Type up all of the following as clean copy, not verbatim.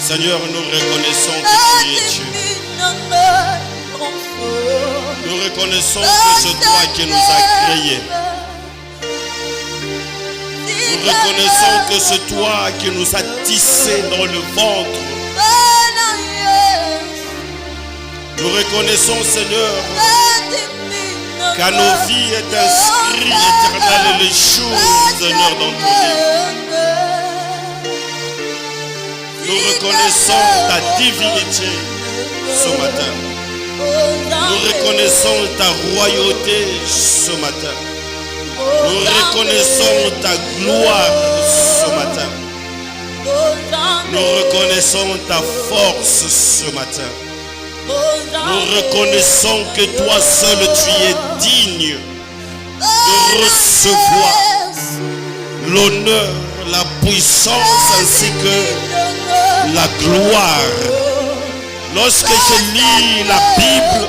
Seigneur, nous reconnaissons que tu es Dieu. Nous reconnaissons que c'est toi qui nous as créés. Nous reconnaissons que c'est toi qui nous as tissés dans le ventre. Nous reconnaissons, Seigneur, qu'à nos vies est inscrit éternel les jours, Seigneur, dans ton livre. Nous reconnaissons ta divinité ce matin. Nous reconnaissons ta royauté ce matin. Nous reconnaissons ta gloire ce matin. Nous reconnaissons ta force ce matin. Nous reconnaissons que toi seul tu es digne de recevoir l'honneur, la puissance ainsi que la gloire. Lorsque je lis la Bible,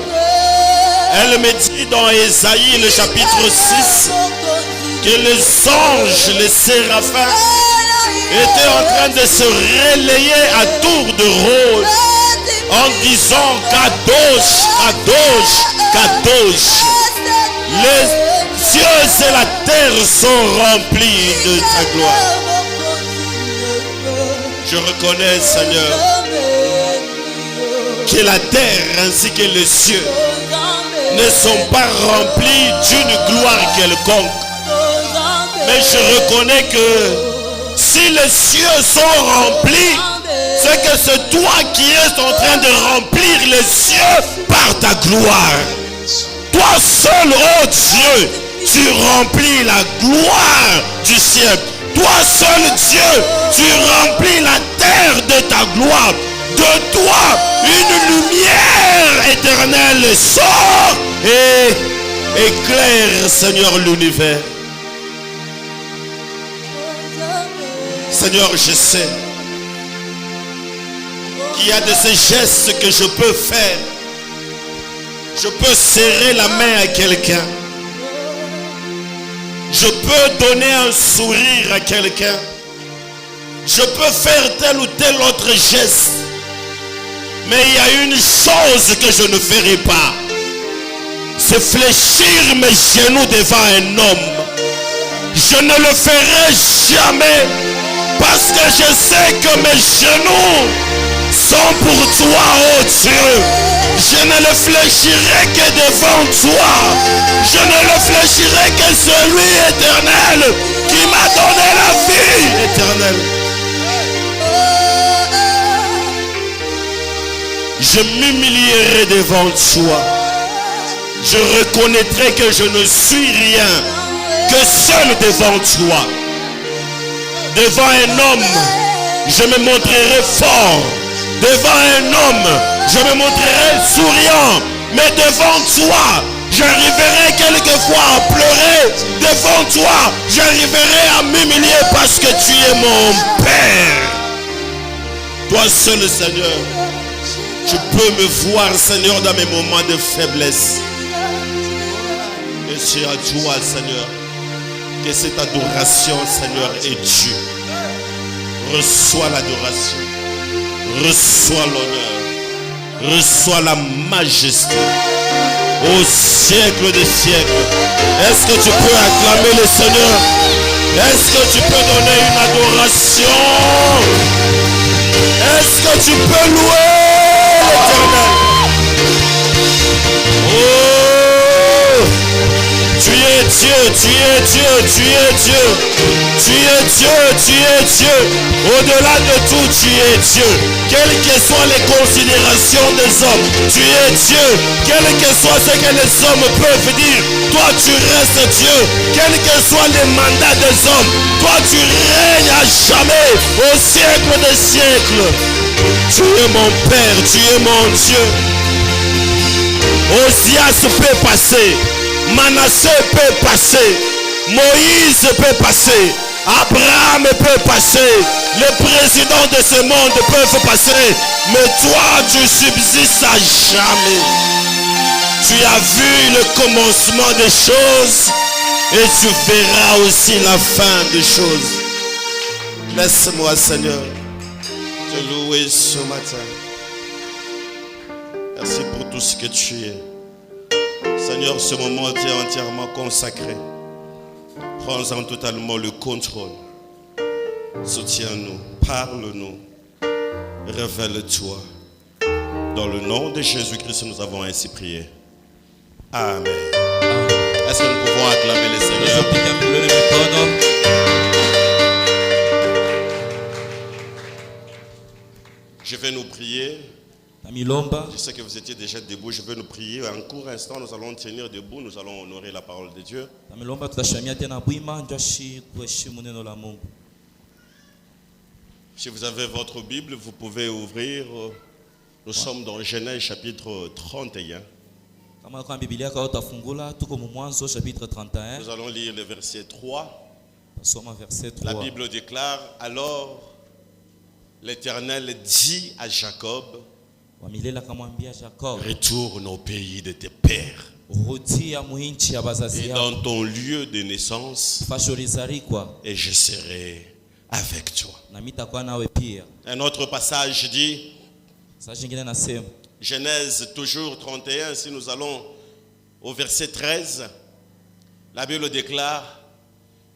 elle me dit dans Ésaïe le chapitre 6 que les anges, les séraphins étaient en train de se relayer à tour de rôle en disant Kadosh, Kadosh, Kadosh. Les cieux et la terre sont remplis de ta gloire. Je reconnais, Seigneur, que la terre ainsi que les cieux ne sont pas remplis d'une gloire quelconque. Mais je reconnais que si les cieux sont remplis, c'est que c'est toi qui es en train de remplir les cieux par ta gloire. Toi seul, oh Dieu, tu remplis la gloire du ciel. Toi seul, Dieu, tu remplis la terre de ta gloire. De toi, une lumière éternelle sort et éclaire, Seigneur, l'univers. Seigneur, je sais qu'il y a de ces gestes que je peux faire. Je peux serrer la main à quelqu'un. Je peux donner un sourire à quelqu'un. Je peux faire tel ou tel autre geste. Mais il y a une chose que je ne ferai pas. C'est fléchir mes genoux devant un homme. Je ne le ferai jamais. Parce que je sais que mes genoux sont pour toi, oh Dieu. Je ne le fléchirai que devant toi. Je ne le fléchirai que celui éternel qui m'a donné la vie éternelle. Je m'humilierai devant toi. Je reconnaîtrai que je ne suis rien, que seul devant toi. Devant un homme, je me montrerai fort. Devant un homme, je me montrerai souriant. Mais devant toi, j'arriverai quelquefois à pleurer. Devant toi, j'arriverai à m'humilier parce que tu es mon Père. Toi seul, Seigneur, tu peux me voir, Seigneur, dans mes moments de faiblesse. Et c'est à toi, Seigneur, que cette adoration, Seigneur, est due. Reçois l'adoration. Reçois l'honneur. Reçois la majesté. Au siècle des siècles. Est-ce que tu peux acclamer le Seigneur? Est-ce que tu peux donner une adoration? Est-ce que tu peux louer l'Éternel? Oh! Tu es Dieu, tu es Dieu, tu es Dieu. Tu es Dieu, tu es Dieu. Au-delà de tout, tu es Dieu. Quelles que soient les considérations des hommes, tu es Dieu. Quel que soit ce que les hommes peuvent dire, toi tu restes Dieu. Quels que soient les mandats des hommes, toi tu règnes à jamais, au siècle des siècles. Tu es mon Père, tu es mon Dieu. Osias peut passer. Manassé peut passer, Moïse peut passer, Abraham peut passer, les présidents de ce monde peuvent passer, mais toi tu subsistes à jamais. Tu as vu le commencement des choses et tu verras aussi la fin des choses. Laisse-moi, Seigneur, te te louer ce matin. Merci pour tout ce que tu es. Seigneur, ce moment t'est entièrement consacré. Prends-en totalement le contrôle. Soutiens-nous, parle-nous, révèle-toi. Dans le nom de Jésus-Christ, nous avons ainsi prié. Amen. Est-ce que nous pouvons acclamer le Seigneur? Je vais nous prier. Je sais que vous étiez déjà debout. Je vais nous prier. Un court instant, nous allons tenir debout. Nous allons honorer la parole de Dieu. Si vous avez votre Bible, vous pouvez ouvrir. Nous sommes dans Genèse chapitre 31. Nous allons lire le verset 3. La Bible déclare: alors l'Éternel dit à Jacob, retourne au pays de tes pères et dans ton lieu de naissance, et je serai avec toi. Un autre passage dit, Genèse toujours 31, si nous allons au verset 13, la Bible déclare: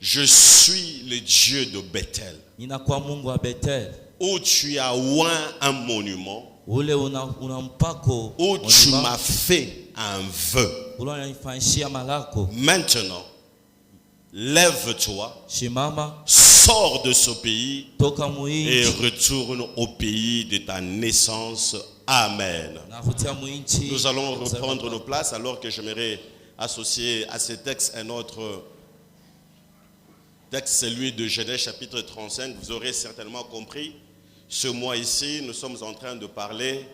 je suis le Dieu de Bethel, où tu as oint un monument, où tu m'as fait un vœu. Maintenant, lève-toi, sors de ce pays et retourne au pays de ta naissance. Amen. Nous allons reprendre nos places alors que j'aimerais associer à ce texte un autre texte, celui de Genèse chapitre 35. Vous aurez certainement compris. Ce mois ici, nous sommes en train de parler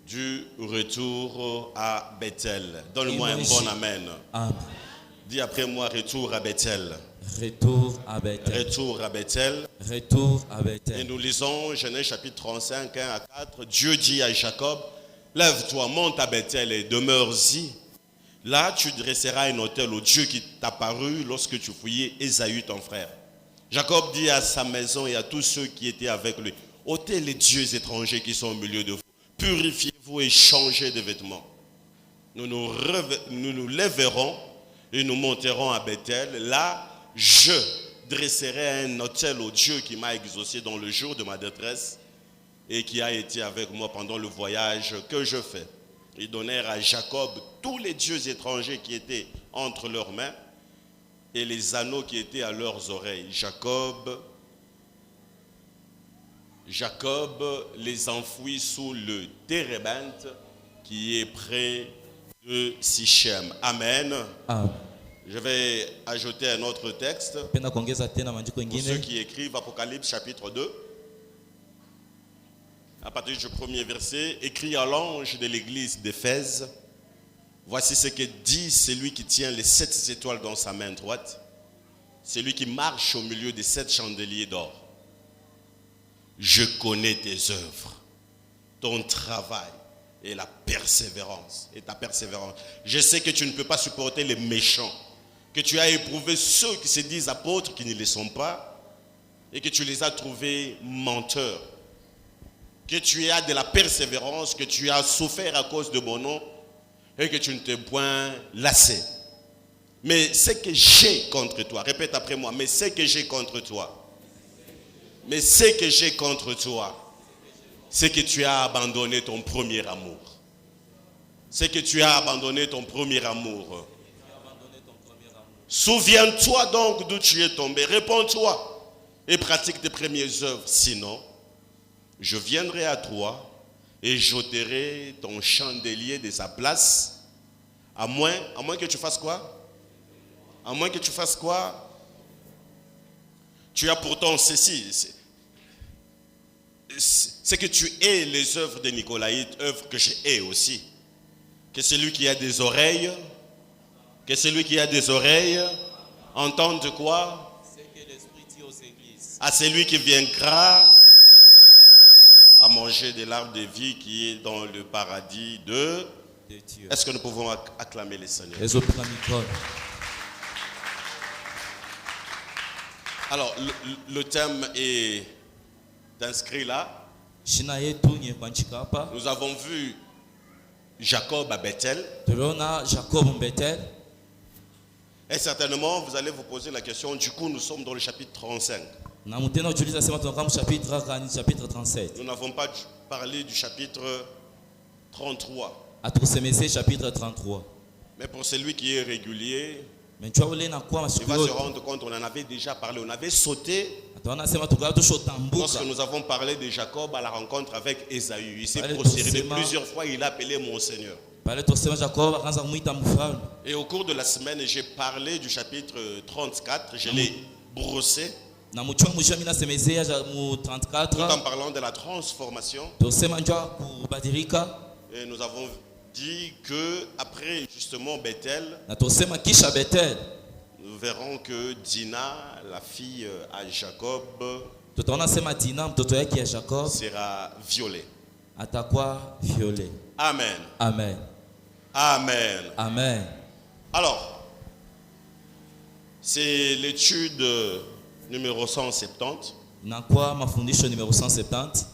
du retour à Bethel. Donne-moi un bon amen. Amen. Dis après moi: retour à Bethel. Retour à Bethel. Retour à Bethel. Retour à Bethel. Et nous lisons Genèse chapitre 35, 1 à 4. Dieu dit à Jacob: lève-toi, monte à Bethel et demeure-y. Là, tu dresseras un autel au Dieu qui t'apparut lorsque tu fouillais Ésaü ton frère. Jacob dit à sa maison et à tous ceux qui étaient avec lui: ôtez les dieux étrangers qui sont au milieu de vous. Purifiez-vous et changez de vêtements. Nous nous lèverons et nous monterons à Bethel. Là, je dresserai un autel au Dieu qui m'a exaucé dans le jour de ma détresse et qui a été avec moi pendant le voyage que je fais. Ils donnèrent à Jacob tous les dieux étrangers qui étaient entre leurs mains et les anneaux qui étaient à leurs oreilles. Jacob les enfouit sous le térébinthe qui est près de Sichem. Amen. Amen. Je vais ajouter un autre texte pour ceux qui écrivent Apocalypse chapitre 2. À partir du premier verset, écrit à l'ange de l'église d'Éphèse: voici ce que dit celui qui tient les 7 étoiles dans sa main droite, celui qui marche au milieu des 7 chandeliers d'or. Je connais tes œuvres, ton travail et la persévérance et ta persévérance. Je sais que tu ne peux pas supporter les méchants, que tu as éprouvé ceux qui se disent apôtres qui ne le sont pas, et que tu les as trouvés menteurs, que tu as de la persévérance, que tu as souffert à cause de mon nom et que tu ne t'es point lassé. Mais ce que j'ai contre toi, répète après moi, mais ce que j'ai contre toi, mais ce que j'ai contre toi, c'est que tu as abandonné ton premier amour. C'est que tu as abandonné ton premier amour. Souviens-toi donc d'où tu es tombé. Réponds-toi et pratique tes premières œuvres. Sinon, je viendrai à toi et j'ôterai ton chandelier de sa place. À moins que tu fasses quoi? À moins que tu fasses quoi? Tu as pourtant ceci. C'est que tu hais les œuvres de Nicolaïte, œuvres que je hais aussi. Que celui qui a des oreilles, entende quoi? C'est que l'Esprit dit aux églises. À celui qui vaincra à manger de l'arbre de vie qui est dans le paradis de Dieu. Est-ce que nous pouvons acclamer le Seigneur? Alors, le thème est inscrit là. Shina yetu nyekuandika hapa. Nous avons vu Jacob à Bethel. Tuliona Jacob Bethel. Et certainement, vous allez vous poser la question, du coup, nous sommes dans le chapitre 35. Na mutena ujuliza sema tunakaa chapitre 37. Nous n'avons pas parlé du chapitre 33. Atukusemeze chapitre 33. Mais pour celui qui est régulier, Mais tu ule na kwa il masiku va se yote. rendre compte, on en avait déjà parlé, on avait sauté Ataona sema tukao tushotambuka. lorsque nous avons parlé de Jacob à la rencontre avec Ésaü. Il s'est Allez, procédé doucement. plusieurs fois, il a appelé mon Seigneur. Pale tosema Jacob akaanza kumuita mfalme. Et au cours de la semaine, j'ai parlé du chapitre 34, je l'ai brossé, Na muchwa mwisho mina semezea mu tout en 34. parlant de la transformation. Tosema njoo kubadilika. Et nous avons dit que après justement Bethel, Na tosema kisha Bethel. nous verrons que Dina, la fille à Jacob, Tutaona sema Dina mtoto yake ya Jacob sera violée. atakuwa violé. Amen. Amen. Amen. Amen. Alors, c'est l'étude numéro 170. Na kwa mafundisho numéro 170.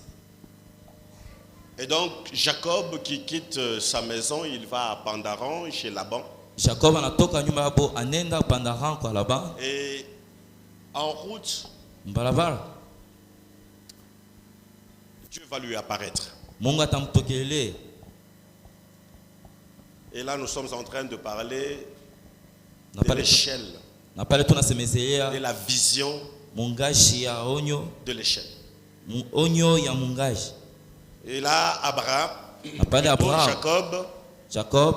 Et donc, Jacob qui quitte sa maison, il va à Pandaran, chez Laban. Jacob anatoka nyumba hapo anenda Pandaran kwa Laban. Et en route, Mbarabara Dieu va lui apparaître. Mungu atamtokelele. Et là, nous sommes en train de parler Na de pale l'échelle, na pale tunasemezelea de la vision mungashi ya onyo, de l'échelle. onyo ya mungashi. Et là, Abraham, Na pale donc Abraham, Jacob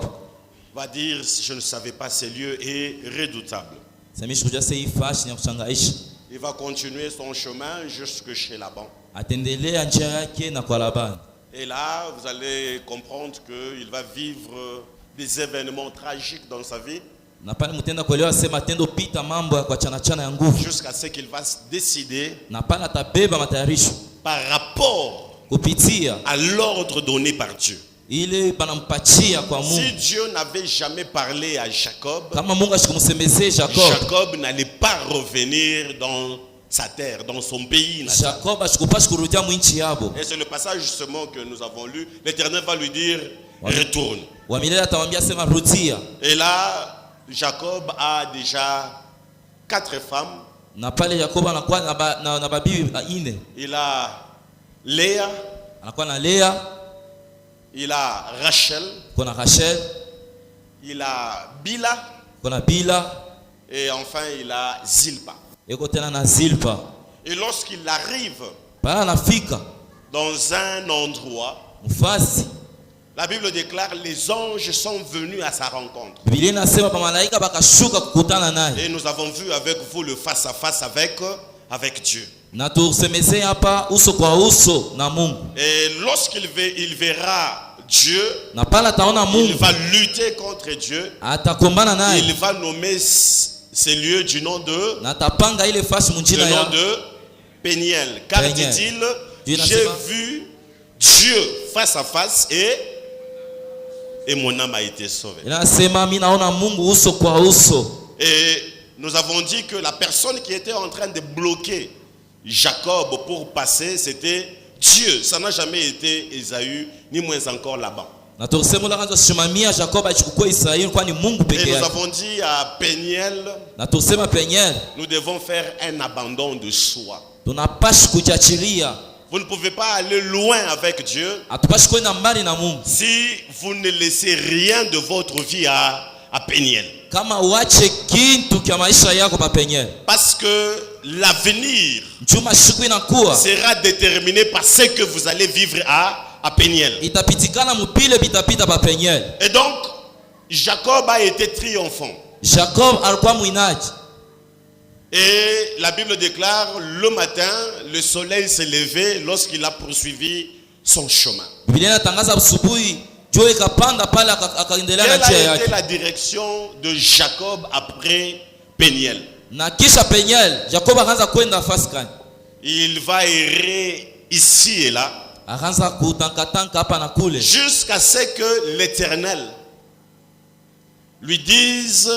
va dire, je ne savais pas, ce lieu est redoutable. semishi kuja sei fashi na kushangaisha. Il va continuer son chemin jusque chez Laban. Atendelea njia yake na kwa Laban. Et là, vous allez comprendre qu'il va vivre des événements tragiques dans sa vie Na pale mtenda kuelewa sema tendo pita mambo ya kwa chana chana ya nguvu. jusqu'à ce qu'il va se décider Na pale atabeba matayarisho par rapport kupitia à l'ordre donné par Dieu. ile banampatia kwa Si Mungu. Dieu n'avait jamais parlé à Jacob, Kama Mungu asikumsemezee Jacob, Jacob n'allait pas revenir dans sa terre, dans son pays natal. Jacob asikupashi kurudia mwinchi yabo. Et c'est le passage justement que nous avons lu. L'Éternel va lui dire, retourne. Wa milele atamwambia sema rudia. Et là, Jacob a déjà 4 femmes. Na pale Jacob anakuwa na babibi ine. Il a Léa, Anakuwa na Lea, il a Rachel, kuna Rachel, il a Bila kuna Bila, et enfin il a Zilpa. yuko tena na Zilpa. Et lorsqu'il arrive Pale anafika dans un endroit, mfasi. la Bible déclare les anges sont venus à sa rencontre. Biblia inasema pa malaika bakashuka kukutana naye. Et nous avons vu avec vous le face à face avec Dieu. Na tusemezee hapa uso kwa uso na Mungu. Et lorsqu'il verra Dieu, Na pale ataona il Mungu, va lutter contre Dieu. atakombana naye. Il va nommer ces lieux du nom de, Na tapanga ile fasi le munjina nom ya de Péniel. Car Péniel. dit-il, Dieu n'a j'ai pas- vu Dieu face à face et mon âme a été sauvée. inasema mimi naona Mungu uso kwa uso. Et nous avons dit que la personne qui était en train de bloquer Jacob pour passer, c'était Dieu. Ça n'a jamais été Ésaü, ni moins encore Laban. Na tuseme la kwanza simamia Jacob achukue Israeli kwani Mungu Et peke nous yake. avons dit à Péniel, Na tuseme Penyel nous devons faire un abandon de soi. tunapashi kujiachilia. Vous ne pouvez pas aller loin avec Dieu Hatupashi kwenda mbali na Mungu. si vous ne laissez rien de votre vie à Péniel. Kama uache kintu kya maisha yako pa Penyel. Parce que l'avenir Njuma siku inakuwa sera déterminé par ce que vous allez vivre à Péniel. itapitikana mupile bitapita pa Penyel. Et donc, Jacob a été triomphant. Jacob alikuwa mwinaji. Et la Bible déclare, le matin, le soleil s'est levé lorsqu'il a poursuivi son chemin. Biblia inatangaza asubuhi jua ikapanda pale akaendelea na Quelle njia a yake. été la direction de Jacob après Péniel? Na kisha Penyel Jacob akaanza kwenda Faskani. Il va errer ici et là Akaanza kutankatanka hapa na kule. jusqu'à ce que l'Éternel lui dise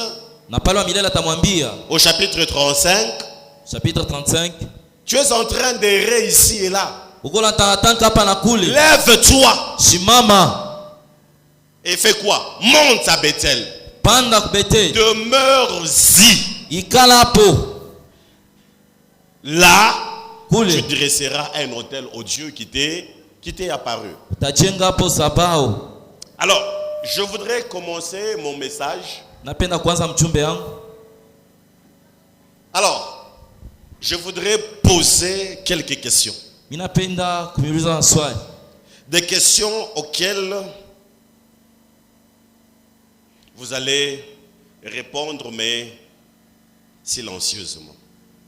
Na pale wa milele atamwambia au chapitre 35, chapitre 35, tu es en train d'errer ici et là. ukola tangatanga hapa na kule. Lève-toi Simama et fais quoi? Monte à Bethel. panda ku Bethel, Demeure-y. ikala hapo. Là, tu Kule dresseras un hôtel au Dieu qui t'est apparu. utajenga hapo sabao. Alors, je voudrais commencer mon message. Napenda kwanza mchumbe yangu. Alors, je voudrais poser quelques questions. Minapenda kumiuliza maswali. Des questions auxquelles vous allez répondre, mais silencieusement.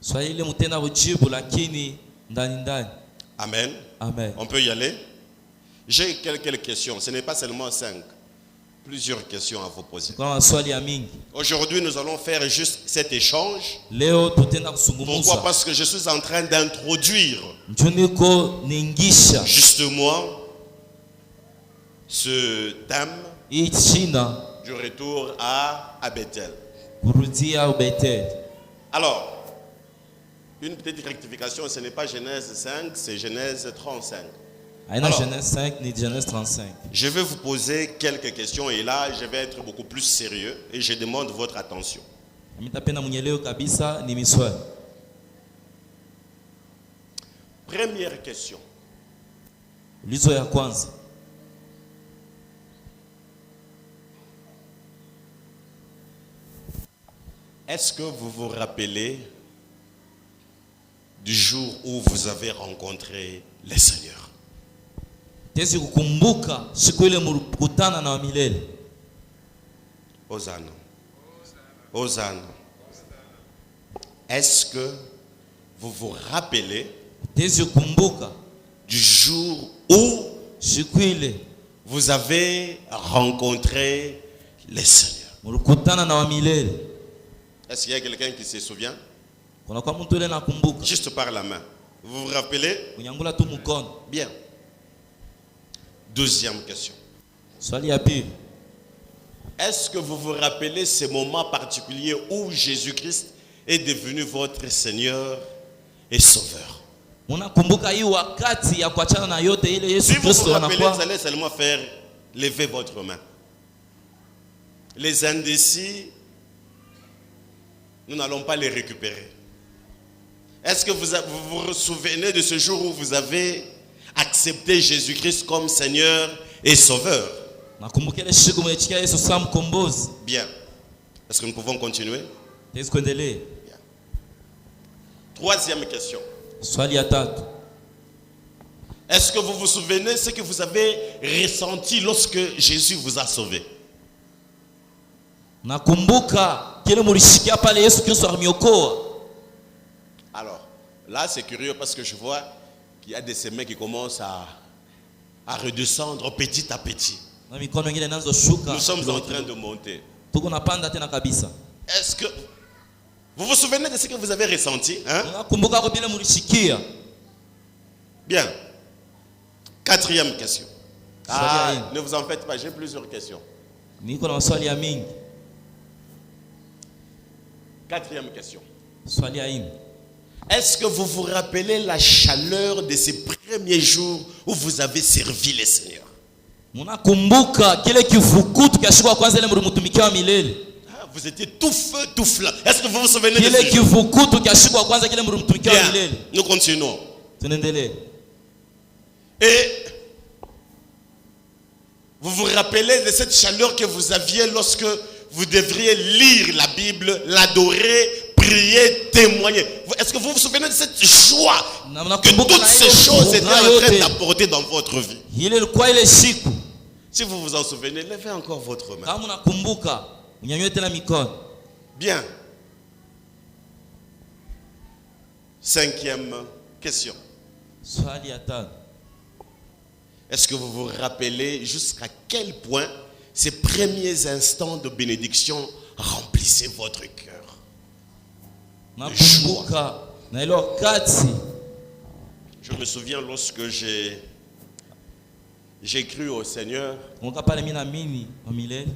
Swali ile mutenda kujibu lakini ndani ndani. Amen. Amen. On peut y aller? J'ai quelques questions. Ce n'est pas seulement 5. Plusieurs questions à vous poser. Kwa maswali ya mingi. Aujourd'hui, nous allons faire juste cet échange. Leo tutenda Pourquoi? kusungumuza. Parce que je suis en train d'introduire Njuniko ningisha justement ce thème hii China du retour à Bethel. kurudia Bethel. Alors, une petite rectification, ce n'est pas Genèse 5, c'est Genèse 35. Aina Alors, Genèse 5 ni Genèse 35. Je vais vous poser quelques questions et là, je vais être beaucoup plus sérieux et je demande votre attention. Mitapenda mwenyeleo kabisa ni miswali. Première question. Ulizo ya kwanza. Est-ce que vous vous rappelez du jour où vous avez rencontré le Seigneur? Tezi kukumbuka siku ile mlikutana na wa milele. Hosanna. Hosanna. Est-ce que vous vous rappelez Tezi kukumbuka du jour où siku ile vous avez rencontré le Seigneur? mlikutana na wa milele. Est-ce qu'il y a quelqu'un qui se souvient? Kuna kwa mtu ile nakumbuka. Juste par la main. Vous vous rappelez? Kunyangula tu mkono. Bien. Deuxième question. Swali ya pili. Est-ce que vous vous rappelez ce moment particulier où Jésus-Christ est devenu votre Seigneur et Sauveur? Unakumbuka hii wakati ya kuachana na yote ile Yesu Si vous vous Kristo rappelez, vous anakuwa. allez seulement faire lever votre main. Les indécis, nous n'allons pas les récupérer. Est-ce que vous vous souvenez de ce jour où vous avez accepté Jésus-Christ comme Seigneur et Sauveur? Nakumbuka ile siku mwechikia Yesu kama mkombozi. Bien. Est-ce que nous pouvons continuer? Tezi kuendelea. Troisième question. Swali ya tatu. Est-ce que vous vous souvenez ce que vous avez ressenti lorsque Jésus vous a sauvé? Nakumbuka kile mulishikia pale Yesu Kristo alimiokoa. Alors, là c'est curieux parce que je vois qu'il y a des semaines qui commencent à redescendre petit à petit. Na mikono ingine inaanza shuka. Nous sommes en train de monter. Tuko napanda tena kabisa. Est-ce que vous vous souvenez de ce que vous avez ressenti? Hein? Nakumbuka kwa vile mulishikia. Bien. Quatrième question. Swali ya Ne vous en faites pas, j'ai plusieurs questions. Niko na maswali ya mingi. Quatrième question. Swali ya ine. Est-ce que vous vous rappelez la chaleur de ces premiers jours où vous avez servi le Seigneur? Munakumbuka kile kifukutu kiashikwa kwanza ile mlimtumikia wa milele. Vous étiez tout feu, tout flamme. Est-ce que vous vous souvenez de Kile ce jour? kifukutu kiashikwa kwanza kile mlimtumikia wa Bien, milele. nous continuons. Tunaendelea. Et vous vous rappelez de cette chaleur que vous aviez lorsque vous devriez lire la Bible, l'adorer, prier, témoigner. Est-ce que vous vous souvenez de cette joie que toutes ces choses étaient en train d'apporter dans votre vie? Ile ilikuwa ile siku. Si vous vous en souvenez, levez encore votre main. Kama unakumbuka, unyanyue tena mikono. Bien. Cinquième question. Swali ya tano. Est-ce que vous vous rappelez jusqu'à quel point ces premiers instants de bénédiction remplissaient votre cœur? Nakumbuka na ile wakati. Je me souviens lorsque j'ai cru au Seigneur, Kumbuka pale mimi naamini wa milele.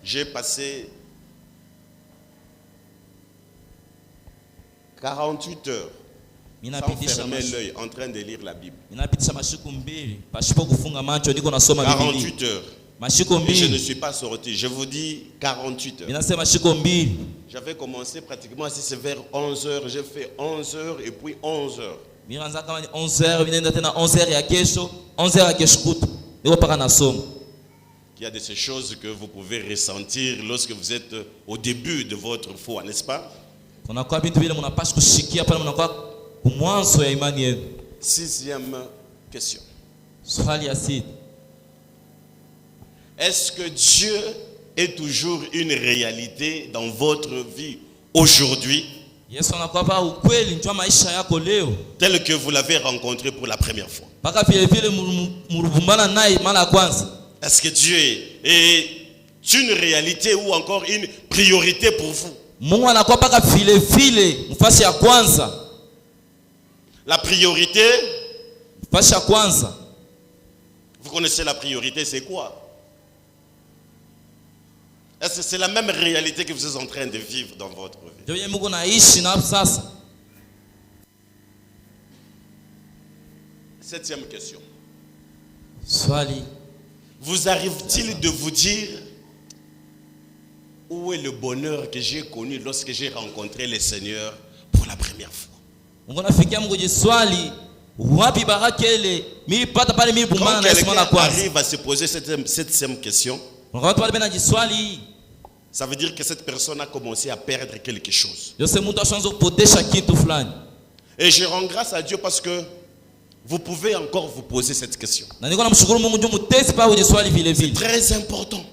j'ai passé 48 heures sans fermer l'œil, en train de lire la Bible. 48 heures. Et je ne suis pas sorti. Je vous dis 48 heures. J'avais commencé pratiquement si c'est vers 11 heures. J'ai fait 11 heures et puis 11 heures. Il y a de ces choses que vous pouvez ressentir lorsque vous êtes au début de votre foi, n'est-ce pas? Sixième question. Est-ce que Dieu est toujours une réalité dans votre vie aujourd'hui? Tel que vous l'avez rencontré pour la première fois. Est-ce que Dieu est une réalité ou encore une priorité pour vous? La priorité, vous connaissez la priorité, c'est quoi? Est-ce que c'est la même réalité que vous êtes en train de vivre dans votre vie? Septième question. Vous arrive-t-il de vous dire où est le bonheur que j'ai connu lorsque j'ai rencontré le Seigneur pour la première fois? Quand quelqu'un arrive à se poser cette septième question, ça veut dire que cette personne a commencé à perdre quelque chose. Et je rends grâce à Dieu parce que vous pouvez encore vous poser cette question. C'est très important.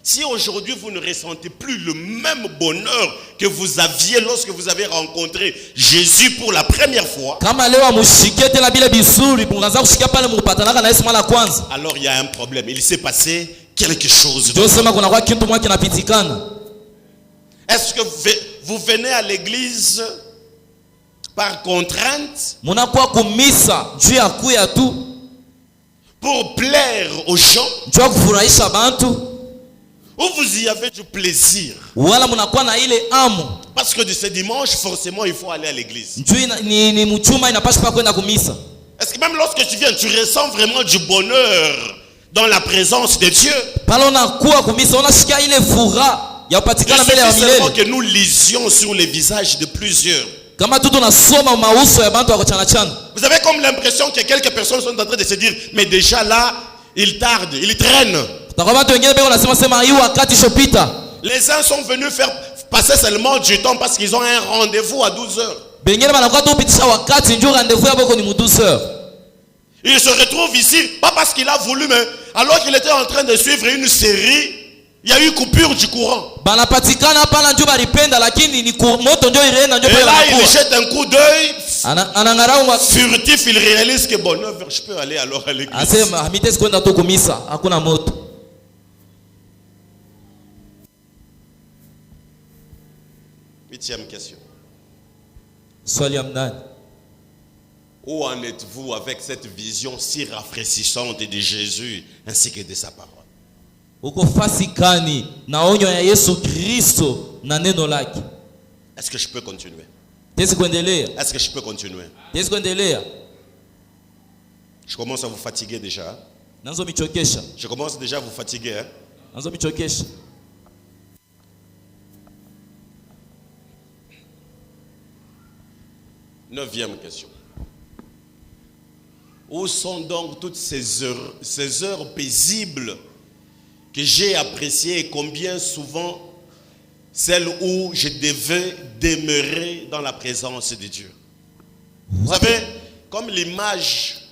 Si aujourd'hui vous ne ressentez plus le même bonheur que vous aviez lorsque vous avez rencontré Jésus pour la première fois, alors il y a un problème. Il s'est passé quelque chose. Est-ce que vous venez à l'église par contrainte pour plaire aux gens, ou vous y avez du plaisir? Parce que de ce dimanche, forcément, il faut aller à l'église. Est-ce que même lorsque tu viens, tu ressens vraiment du bonheur dans la présence de Dieu? Il suffit seulement que nous lisions sur les visages de plusieurs. Vous avez comme l'impression que quelques personnes sont en train de se dire, mais déjà là, il tarde, il traîne. Les uns sont venus faire passer seulement du temps parce qu'ils ont un rendez-vous à 12 heures. Il se retrouve ici, pas parce qu'il a voulu, mais alors qu'il était en train de suivre une série, il y a eu coupure du courant. Et là, il jette un coup d'œil furtif, il réalise que bon, 9 heures, je peux aller alors à l'église. Huitième question. Où en êtes-vous avec cette vision si rafraîchissante de Jésus ainsi que de sa parole? Est-ce que je peux continuer? Est-ce que je peux continuer? Je commence à vous fatiguer déjà. Je commence déjà à vous fatiguer. Neuvième question. Où sont donc toutes ces heures paisibles que j'ai appréciées et combien souvent celles où je devais demeurer dans la présence de Dieu? Vous savez, comme l'image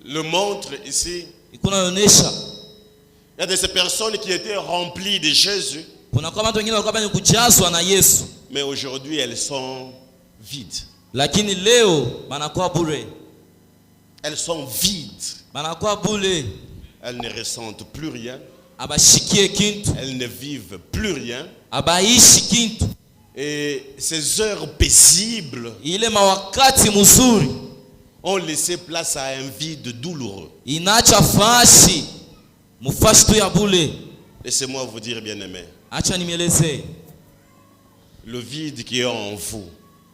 le montre ici, il y a de ces personnes qui étaient remplies de Jésus, mais aujourd'hui elles sont vides. Elles sont vides. Elles ne ressentent plus rien. Elles ne vivent plus rien. Et ces heures paisibles ont laissé place à un vide douloureux. Laissez-moi vous dire, bien-aimé, Le vide qui est en vous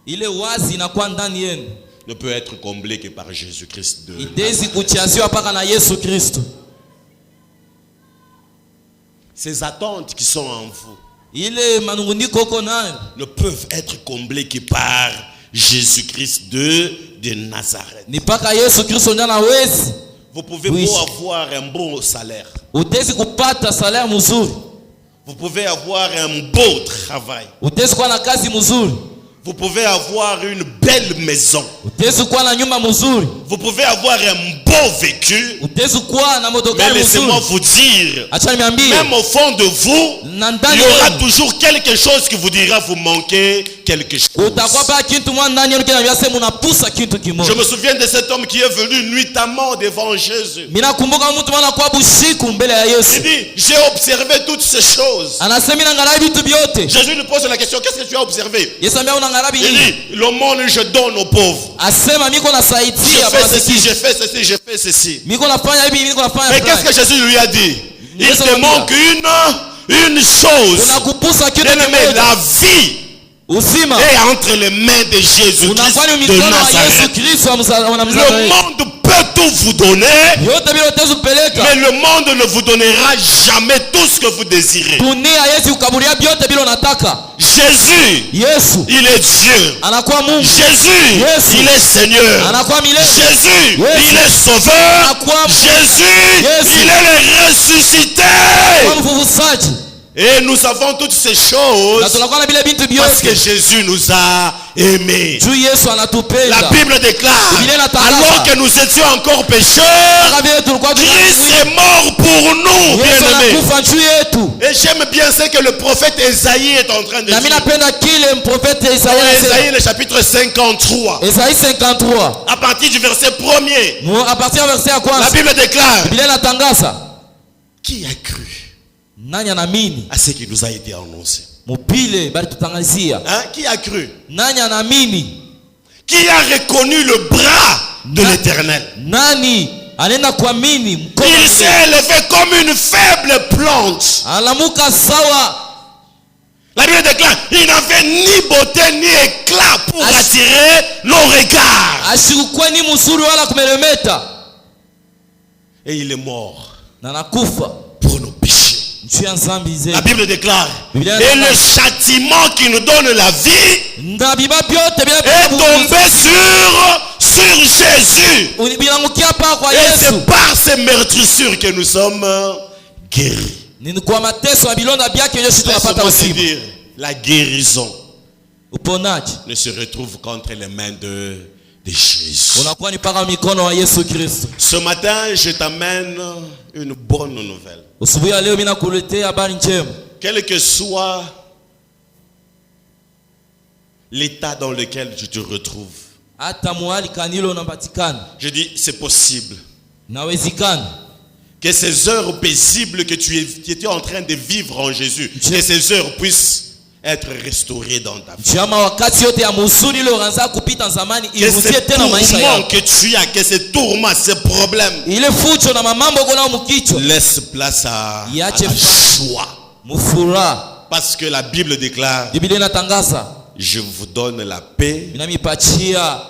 ile wazi inakuwa ndani yenu ne peut être comblé que par Jésus-Christ de idezi kuchaziwa paka na Yesu Kristo. Ces attentes qui sont en vous Ile manunguniko uko nayo ne peuvent être comblées que par Jésus-Christ de Nazareth. ni paka Yesu Kristo ndiye anaweza. Vous pouvez beau avoir un bon salaire. Utezi kupata salaire mzuri. Vous pouvez avoir un beau travail. Utezi kuwa na kazi mzuri. Vous pouvez avoir une belle maison. Utezi kuwa na nyumba mzuri. Vous pouvez avoir un beau vécu. Utezi kuwa na motoka Mais mzuri. laissez-moi vous dire, Acha niambie, même au fond de vous, il y aura toujours quelque chose qui vous dira vous manquez quelque chose. utakuwa pa kintu mwa ndani yenu kinaambia sema unapusa kintu kimoja. Je me souviens de cet homme qui est venu nuitamment devant Jésus. Mimi nakumbuka mtu mwana kwa busiku mbele ya Yesu. Il dit, j'ai observé toutes ces choses. Anasema ninaangalia vitu vyote. Jésus lui pose la question, qu'est-ce que tu as observé? Yesu ambia unaangalia Il nini? dit, l'aumône je donne aux pauvres. Asema miko Je nasaidia fais ceci, maskini. je fais ceci, je fais ceci. Miko nafanya hivi, miko nafanya Mais qu'est-ce que Jésus lui a dit? Il te manque une chose. unakupusa kitu Bien-aimé, kimoja. la vie Uzima est entre les mains de Jésus-Christ unakuwa ni de mikono wa Yesu Nazareth. Kristo wa Le Nazareth. monde peut tout vous donner, Yote bila utazupeleka. mais le monde ne vous donnera jamais tout ce que vous désirez. Dunia haiwezi kukaburia vyote bila unataka. Jésus, Yesu il est Dieu. anakuwa Mungu. Jésus, Yes. il est Seigneur. Anakuwa milele. Jésus, Yes. il est Sauveur. Anakuwa Jésus, Yes. il est le ressuscité. Kwa mfufusaji. Et nous avons toutes ces Na choses tunakuwa na vile vitu parce que vyote. Jésus nous a aimés. Juu Yesu La anatupenda. Bible déclare, Biblia inatangaza. alors que nous étions encore pécheurs, Kama vile tulikuwa Christ est mort pour nous, Yesu bien-aimés. anakufa juu yetu. Et j'aime bien ce que le prophète Esaïe est en train de Na mimi dire. napenda kile mprofeti Dans Isaya anasema. Esaïe, le chapitre 53, Isaia 53. à partir du verset 1er, À partir ya verset ya la kwanza. Bible déclare, Biblia inatangaza. qui a cru Nani anaamini? à ce qui nous a été annoncé? Mupile bali tutangazia. Hein? Qui a cru? Nani anaamini? Qui a reconnu le bras de l'Éternel? Nani anaenda kuamini mkono? Il s'est élevé comme une faible plante. Alamuka sawa. La Bible déclare, il n'avait ni beauté ni éclat pour attirer nos regards. Ashikukuwa ni mzuri wala kumeremeta. Et il est mort Na nakufa. pour nos péchés. Mchu ya nzambi zetu. La Bible déclare, Bible et déclare. le châtiment qui nous donne la vie Ndabiba byote bila est tombé sur Jésus. bilangukia pa kwa Et Yesu. c'est par ces meurtrissures que nous sommes guéris. Ni kwa mateso ya bilonda byake ndio sisi tunapata Laisse-moi te uzima. dire, la guérison Uponaji ne se retrouve qu'entre les mains de Jésus. unakuwa ni paka mikono wa Yesu Kristo. Ce matin, je t'amène une bonne nouvelle. Usubuhi ya leo mimi nakuletea habari njema. Quel que soit l'état dans lequel tu te retrouves, Hata muhali kanilo unapatikana. je dis c'est possible Nawezekana. que ces heures paisibles que tu étais en train de vivre en Jésus, que ces heures puissent être restaurées dans ta vie. Chama wakati yote ya muzuri ile unaanza kupita zamani Que irudie ces tena maisha tourments yako. que tu as, que ces tourments, ces problèmes, Ile fucho na mamambo kuna mkichwa. laisse place à la Iache joie. mufura. Parce que la Bible déclare, Biblia inatangaza. je vous donne la paix, Minamipatia.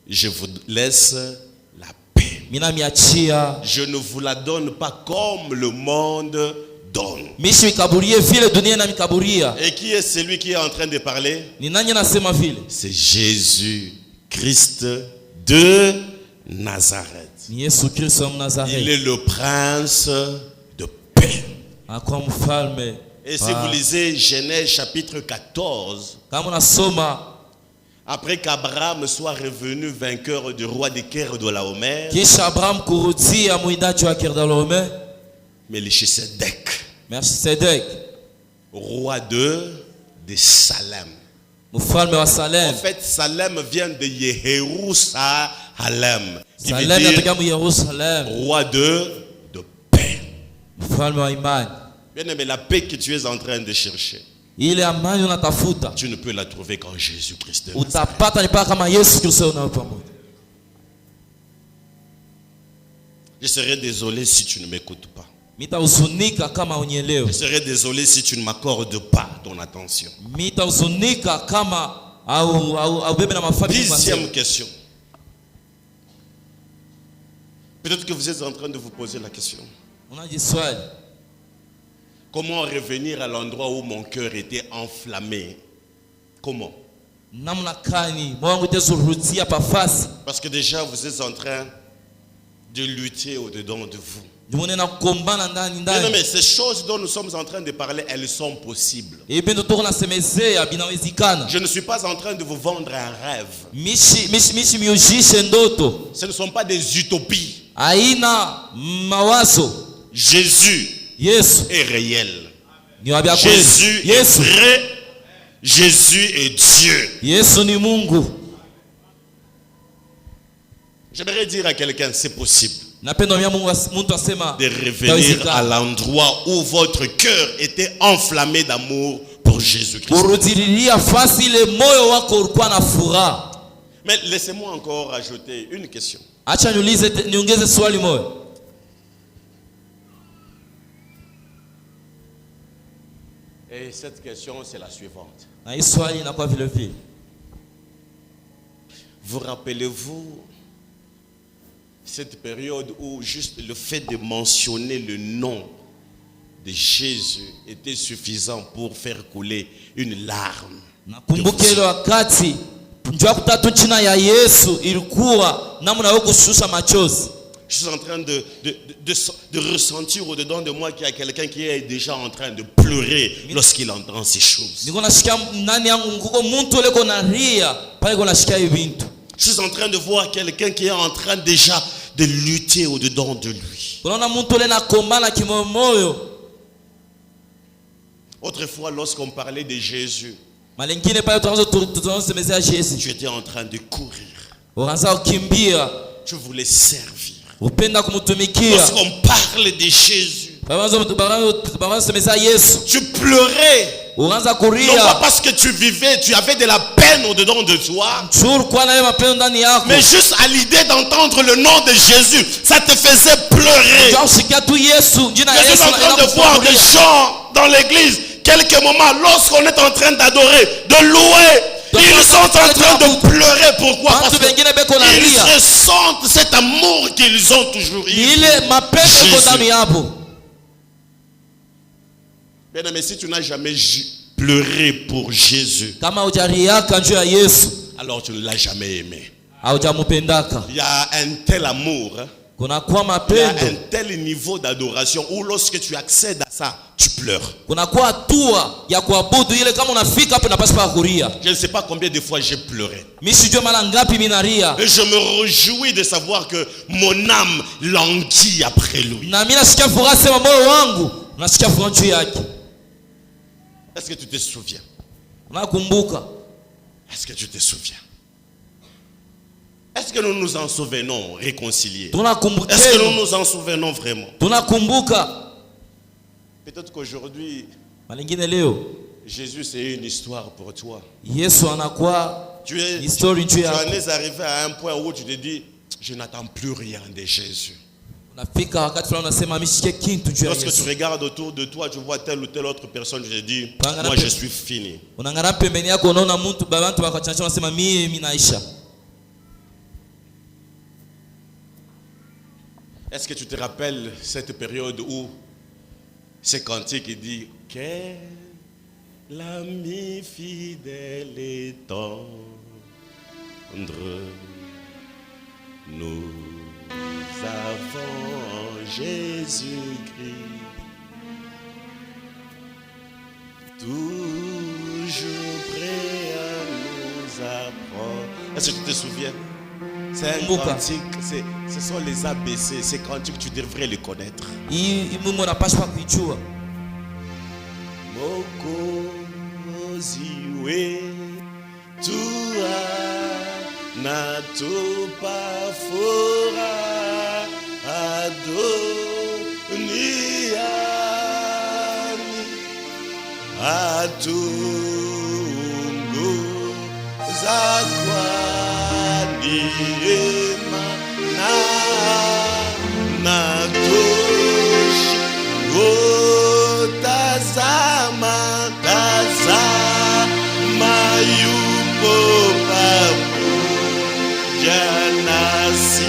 je vous laisse la paix. Minamiachia. Je ne vous la donne pas comme le monde donne. Mishi mikaburie vile dunia na mikaburia. Et qui est celui qui est en train de parler? Ni nani anasema vile? C'est Jésus-Christ de Nazareth. Ni Yesu Kristo wa Il Nazareth. est le prince de paix. Akwa mfalme. Et si vous lisez Genèse chapitre 14, Kama unasoma après qu'Abraham soit revenu vainqueur du roi des Kers de Laomer, kisha Abraham kurudia muidaji wa Kedalome, Melchisedec, Melchisedek, roi de Salem. mfalme wa En Salem. fait, Salem vient de Yehoussalem, qui veut Salem dire yatoka mu Yerusalem. roi de paix. Mfalme wa imani. Bien aimé, la paix que tu es en train de chercher, Ile amani unatafuta tu ne peux la trouver qu'en Jésus-Christ de Nazareth. utapata ni paka kama Yesu Kristo unao pamoja. Je serais désolé si tu ne m'écoutes pas. Mitahuzunika kama unielewe. Je serais désolé si tu ne m'accordes pas ton attention. Mitahuzunika kama au bebe na mafabi. Dixième question. Peut-être que vous êtes en train de vous poser la question. Comment revenir à l'endroit où mon cœur était enflammé? Comment? Parce que déjà vous êtes en train de lutter au-dedans de vous. Mais non, mais ces choses dont nous sommes en train de parler, elles sont possibles. Je ne suis pas en train de vous vendre un rêve. Ce ne sont pas des utopies. Jésus est réel. Jésus est vrai. Jésus est Dieu. J'aimerais dire à quelqu'un, c'est possible de revenir à l'endroit où votre cœur était enflammé d'amour pour Jésus-Christ. Mais laissez-moi encore ajouter une question. Et cette question, c'est la suivante. Vous rappelez-vous cette période où juste le fait de mentionner le nom de Jésus était suffisant pour faire couler une larme? Je suis en train de ressentir au-dedans de moi qu'il y a quelqu'un qui est déjà en train de pleurer lorsqu'il entend ces choses. Je suis en train de voir quelqu'un qui est en train déjà de lutter au-dedans de lui. Autrefois, lorsqu'on parlait de Jésus, tu étais en train de courir. Tu voulais servir. Lorsqu'on parle de Jésus, tu pleurais. Non pas parce que tu vivais, tu avais de la peine au-dedans de toi, mais juste à l'idée d'entendre le nom de Jésus, ça te faisait pleurer. Je suis en train de voir des gens dans l'église, quelques moments, lorsqu'on est en train d'adorer, de louer, ils sont en train de pleurer. Pourquoi? Parce qu'ils ressentent cet amour qu'ils ont toujours eu. Bien, mais si tu n'as jamais pleuré pour Jésus, alors tu ne l'as jamais aimé. Il y a un tel amour, il y a un tel niveau d'adoration où lorsque tu accèdes à ça, tu pleures. Je ne sais pas combien de fois j'ai pleuré. Et je me réjouis de savoir que mon âme languit après lui. Est-ce que tu te souviens? Est-ce que tu te souviens? Est-ce que nous nous en souvenons réconciliés? Est-ce que nous nous en souvenons vraiment? Peut-être qu'aujourd'hui, Jésus c'est une histoire pour toi. Tu en es arrivé à un point où tu te dis, je n'attends plus rien de Jésus. Lorsque tu regardes autour de toi, tu vois telle ou telle autre personne, je te dis, moi je suis fini. Est-ce que tu te rappelles cette période où ce cantique qui dit, quel ami fidèle et tendre, nous avons Jésus-Christ, toujours prêt à nous apprendre. Est-ce que tu te souviens? C'est un cantique, ce sont les ABC, ces cantiques tu devrais les connaître. Mokozi wetu natupa fora adoniani atungu zakwani ema na natoshi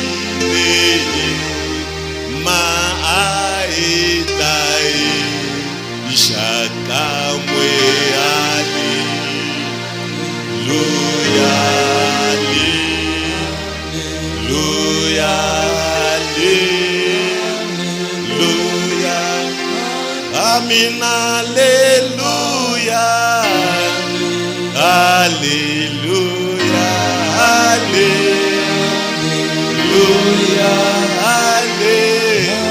Janasine Maaetai Shakamwe Alléluia Alléluia Alléluia Amin Alléluia Alléluia Alléluia Alléluia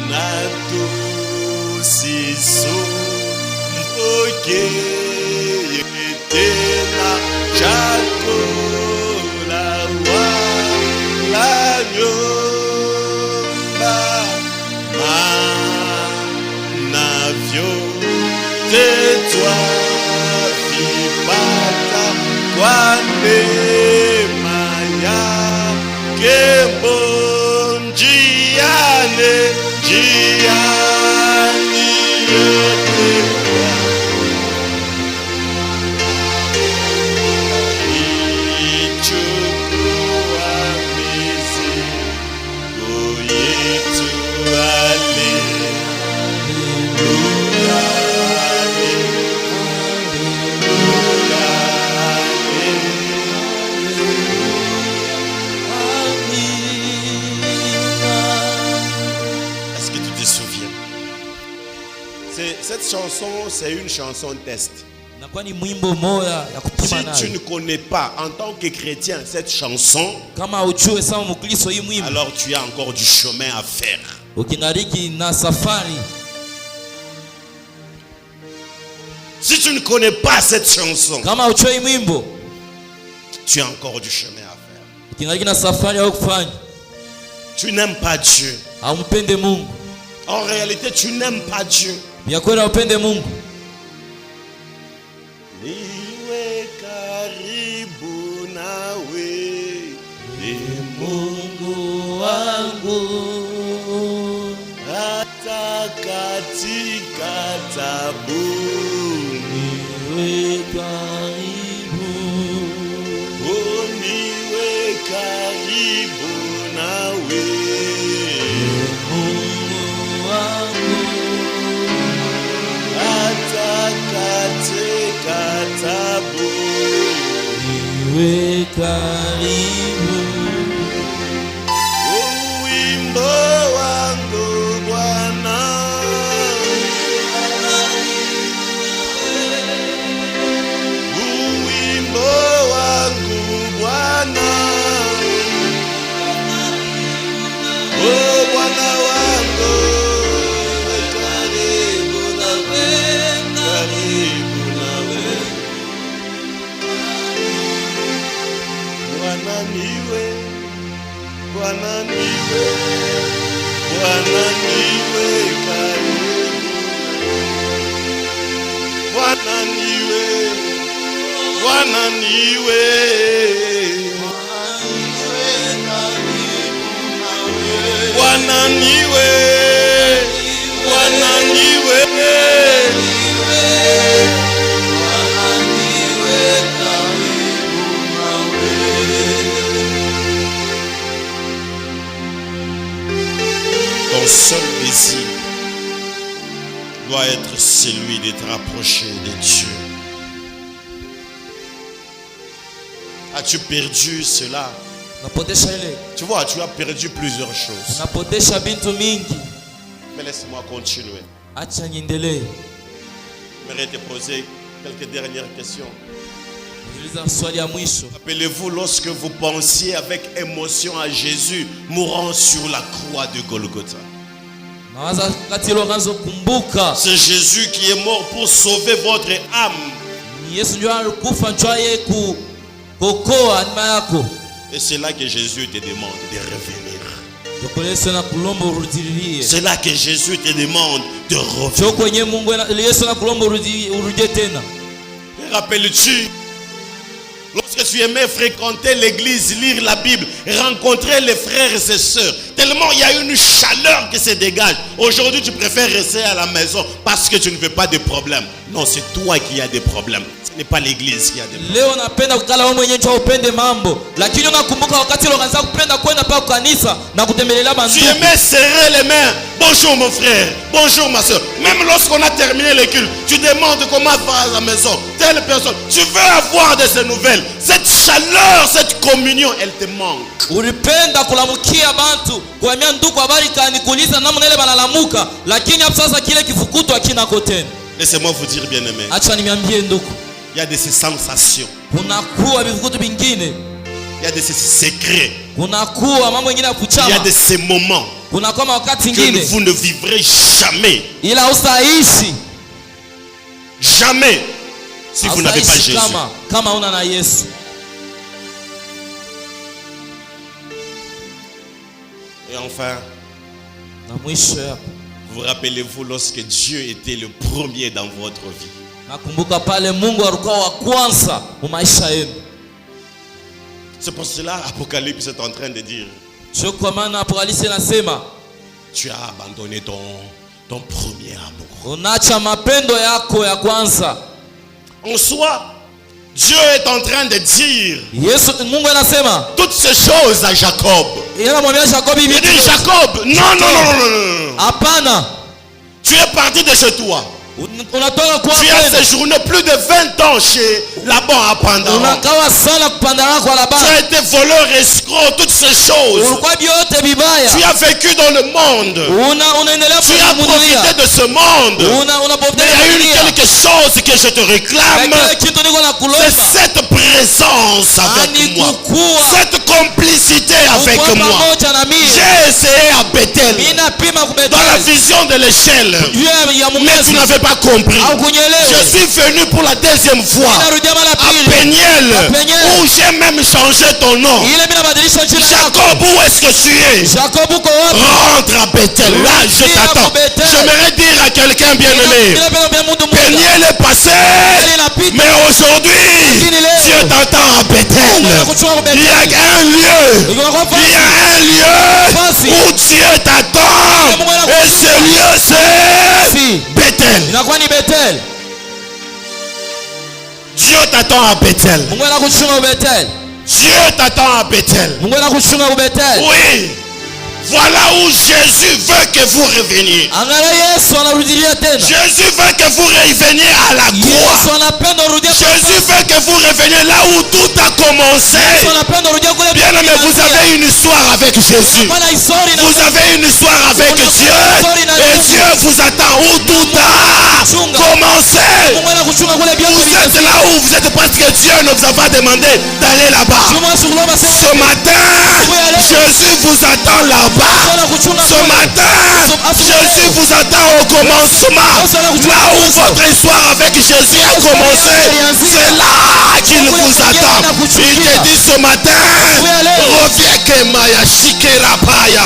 Nato siso mpoke yetena chako la wa la nyomba manavyo tetwa vipata kwa neema yake njiani yote ichukua mizigo yetu Alléluia Est-ce que tu te souviens? Cette chanson, c'est une chanson test. Nakuwa ni mwimbo moya ya kupima Si tu nayo. ne connais pas en tant que chrétien cette chanson, Kama ujue sawa mukristo hii mwimbo, alors tu as encore du chemin à faire. ukingariki na safari. Si tu ne connais pas cette chanson, Kama ujue hii mwimbo, tu as encore du chemin à faire. ukingariki na safari ya kufanya. Tu n'aimes pas Dieu. Haumpende Mungu. En réalité, tu n'aimes pas Dieu. Ya kweli haupende Mungu. Niwe karibu nawe, Mungu wangu, hata katika tabuni. niwe karibu. Niwe karibu nawe, Mungu wangu, hata katika tabuni. niwe karibu. Wimbo wangu Bwana, wimbo wangu Bwana, oh Bwana wangu, karibu nawe, karibu nawe. Bwana niwe, Bwana niwe, Bwana niwe karibu, Bwana niwe, Bwana niwe, Bwana niwe, Bwana niwe, ton seul désir doit être celui de te rapprocher de Dieu. As-tu perdu cela? Napotesha ile. Tu vois, tu as perdu plusieurs choses. Napotesha bintu mingi. Mais laisse-moi continuer. Acha niendelee. J'aimerais te poser quelques dernières questions. Niuliza swali ya mwisho. Rappelez-vous lorsque vous pensiez avec émotion à Jésus mourant sur la croix de Golgotha. Nawaza kati ile unaanza kumbuka. C'est Jésus qui est mort pour sauver votre âme. Ni Yesu ndio alikufa njoaye kuokoa anima yako. Et c'est là que Jésus te demande de revenir. Tukolese na kulomba urudilie. C'est là que Jésus te demande de revenir. Sio kwenye Mungu Yesu na kulomba urudie tena. Te rappelles-tu lorsque tu aimais fréquenter l'église, lire la Bible, rencontrer les frères et sœurs tellement il y a une chaleur qui se dégage. Aujourd'hui, tu préfères rester à la maison parce que tu ne veux pas de problème. Non, c'est toi qui as des problèmes. Ce n'est pas l'église qui a des problèmes. Leo napenda kukala wewe mwenyewe ndio upende mambo, lakini unakumbuka wakati unaanza kupenda kwenda pa kanisa na kutembelea bandugu. Tu aimais serrer les mains. Bonjour mon frère, bonjour ma soeur. Même lorsqu'on a terminé le culte, tu demandes comment va à la maison. Telle personne, tu veux avoir de ces nouvelles. Cette chaleur, cette communion, elle te manque. Ulipenda kulamukia bantu, kuambia ndugu habari kanikuuliza namna ile banalamuka, lakini hapo sasa kile kifukuto hakina kote. Laissez-moi vous dire bien-aimé. Acha niambie ndugu. Il y a de ces sensations. Kunakuwa vifukuto vingine. Il y a de ces secrets. Kunakuwa mambo mengine ya kuchama. Il y a de ces moments kunakuwa wakati que mwingine vous ne vivrez jamais. Ila usaishi. Jamais. Si vous n'avez pas Jésus. Kama una na Yesu. Et enfin, vous rappelez-vous lorsque Dieu était le premier dans votre vie. Nakumbuka pale Mungu alikuwa wa kwanza mu maisha yenu. C'est pour cela Apocalypse est en train de dire. Sio kwa maana Apocalypse inasema tu as abandonné ton premier amour. Unaacha mapendo yako ya kwanza. En soi, Dieu est en train de dire Yesu Mungu anasema toutes ces choses à Jacob. Il dit Jacob, non. Hapana. Tu es parti de chez toi. Tu as séjourné plus de 20 ans chez Laban à Pandaran. Tu as été voleur, escroc, toutes ces choses. Tu as vécu dans le monde. Tu as profité de ce monde. Mais il y a une quelque chose que je te réclame. C'est cette présence avec moi. Cette complicité avec moi. J'ai essayé à Bethel. Dans la vision de l'échelle. Mais tu n'avais pas compris. Je suis venu pour la deuxième fois à Peniel, où j'ai même changé ton nom. Jacob, où est-ce que tu es? Rentre à Bethel. Là, je t'attends. J'aimerais dire à quelqu'un bien-aimé, Peniel est passé, mais aujourd'hui, Dieu t'attend à Bethel. Il y a un lieu, où Dieu t'attend, et ce lieu c'est Bethel. Dieu t'attend à Bethel. Dieu t'attend à Bethel. Oui. Voilà où Jésus veut que vous reveniez. Jésus veut que vous reveniez à la croix. Jésus veut que vous reveniez là où tout a commencé. Bien aimé, vous avez une histoire avec Jésus. Vous avez une histoire avec Dieu. Et Dieu vous attend où tout a commencé. Vous êtes là où vous êtes parce que Dieu ne vous a pas demandé d'aller là-bas. Ce matin, Jésus vous attend là-bas. Ce matin, Jésus vous attend au commencement. Là où votre histoire avec Jésus a commencé, c'est là qu'il vous attend. Il te dit ce matin, reviens que Maya Shikerapaya,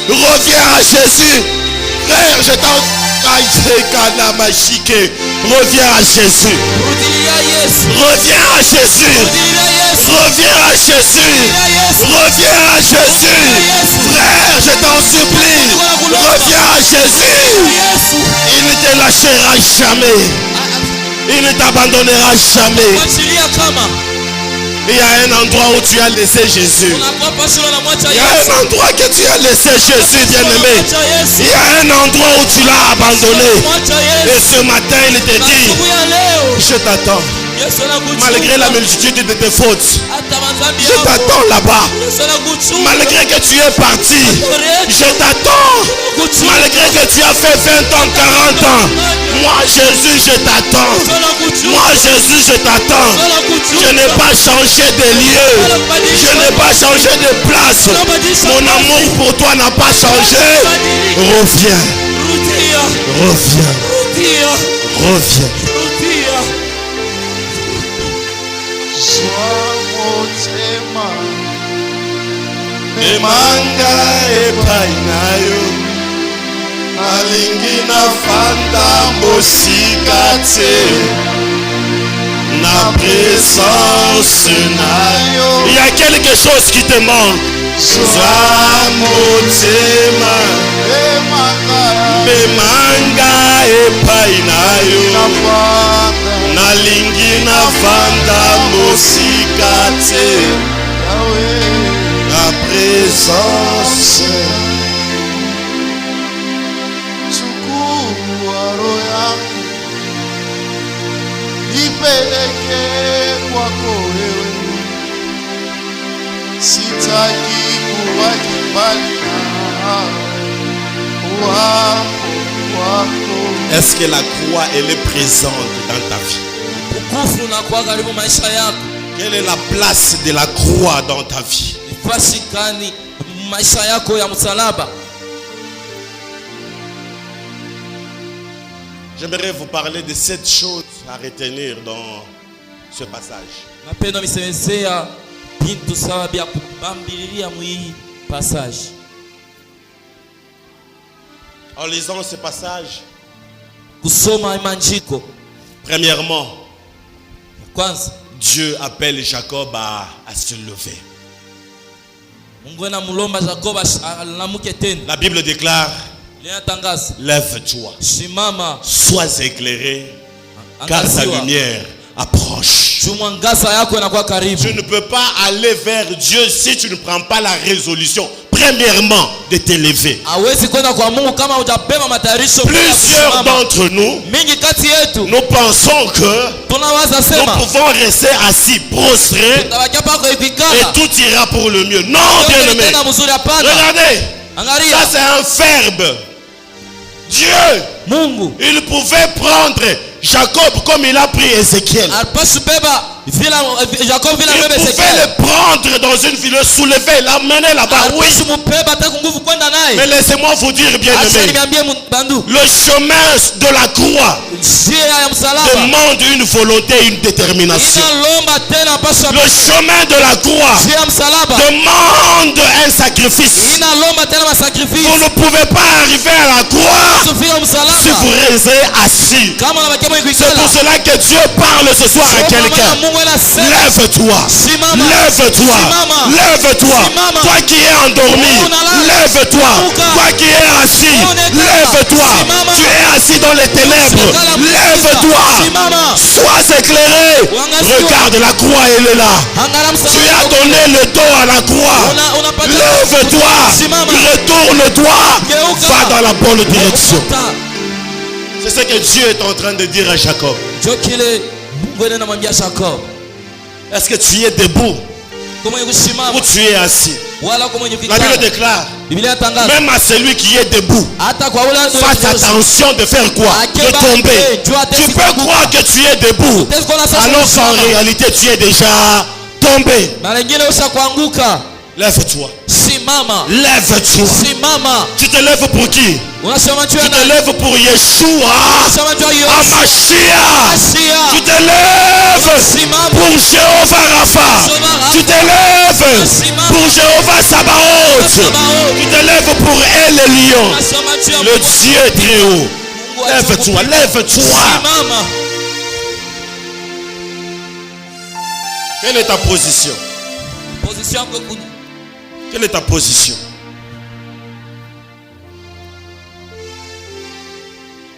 reviens à Jésus. Frère, je t'en reviens à Jésus. Reviens à Jésus. Reviens à Jésus. Reviens à Jésus. Frère, je t'en supplie. Reviens à Jésus. Il ne te lâchera jamais. Il ne t'abandonnera jamais. Il y a un endroit où tu as laissé Jésus. Il y a un endroit que tu as laissé Jésus, bien-aimé. Il y a un endroit où tu l'as abandonné. Et ce matin, il te dit, je t'attends. Malgré la multitude de tes fautes, je t'attends là-bas. Malgré que tu es parti, je t'attends. Malgré que tu as fait 20 ans, 40 ans, moi Jésus, je t'attends. Moi Jésus, je t'attends. Je n'ai pas changé de lieu. Je n'ai pas changé de place. Mon amour pour toi n'a pas changé. Reviens. Reviens. Reviens. Emanga epai nayo alingi na fanda mosika te na présence nayo. Il y a quelque chose qui te manque. Zwa motema memanga epai nayo. Nalingi nafanda mosika te. La présence. Ipeleke kwako wewe, sitaki kubaki mbali wako. Est-ce que la croix elle est présente dans ta vie? Utukufu unakuwa karibu maisha yako. Quelle est la place de la croix dans ta vie? Nafasi gani maisha yako ya msalaba? J'aimerais vous parler de 7 choses à retenir dans ce passage. Napenda misemezea bintu sawa bya kubambililia mwi passage. En lisant ce passage, Kusoma imanjiko. premièrement, Kwanza Dieu appelle Jacob à se lever. Mungu anamlomba Jacob alamuke tena. La Bible déclare, Linatangaza, lève-toi, simama, sois éclairé, car ta lumière approche. Chumwangaza yako inakuwa karibu. Tu ne peux pas aller vers Dieu si tu ne prends pas la résolution, premièrement, de t'élever. Hawezi kwenda kwa Mungu kama hujabeba matayarisho. Plusieurs d'entre nous, mingi kati yetu, nous pensons que tunawaza nous sema pouvons rester assis, prostrés, tutabakia pako et ikikala. tout ira pour le mieux. Non, bien-aimé. Tena mzuri hapana. Regardez, Angalia. ça c'est un verbe. Dieu, Mungu il pouvait prendre Jacob comme il a pris Ézéchiel. alipaswa beba vila Jacob vila Il bebe pouvait Ezekiel. le prendre dans une ville, le soulever, l'amener là-bas. Oui, Alipaswa mbeba hata nguvu kwenda mais naye. laissez-moi vous dire, bien Acha aimé, niambie bandu. le chemin de la croix Njia ya msalaba demande une volonté, une détermination. inalomba tena paswa. Le chemin de la croix Njia ya msalaba demande un sacrifice. inalomba tena masacrifice. Vous ne pouvez pas arriver à la croix Sufika si msalaba vous restez assis. kama unabakia mwe C'est kuikala. pour cela que Dieu parle ce soir à quelqu'un. Mungu anasema Lève-toi, simama, lève-toi, simama, lève-toi. simama. Toi qui es endormi, Unalala. lève-toi. Uka. Toi qui es assis, Unekala. lève-toi. Simama. Tu es assis dans les ténèbres, Usikala lève-toi. simama. Sois éclairé. Uangazia. Regarde, la croix, elle est là. Angala Tu msalaba. as donné le dos à la croix. Unapata Lève-toi, simama. retourne-toi, Geuka. va dans la bonne direction. Ukuta. C'est ce que Dieu est en train de dire à Jacob. Jo kile Mungu anamwambia Jacob. Est-ce que tu es debout Kama yuko simama ou tu es assis? wala kama yuko La Bible kikala. déclare, Biblia yatangaza même à celui qui est debout, hata kwa ule fais attention de faire quoi? De tomber. Tu peux croire que tu es debout, alors qu'en réalité tu es déjà tombé. mara nyingine ushakuanguka. Lève-toi. Simama. Lève-toi. Simama. Tu te lèves pour qui? Unasema Tu juu ya te nani? lèves pour Yeshua, Unasema juu ya Yesu. Amashia. Asia. Tu te lèves Simama. pour Jéhovah Rapha. Tu te lèves pour Jéhovah Sabaoth. Tu te lèves pour El Lion, Unasema juu ya le Dieu très haut. Mungu wa Lève-toi, lève-toi. Simama. Quelle est ta position? Position yako kuni. Quelle est ta position?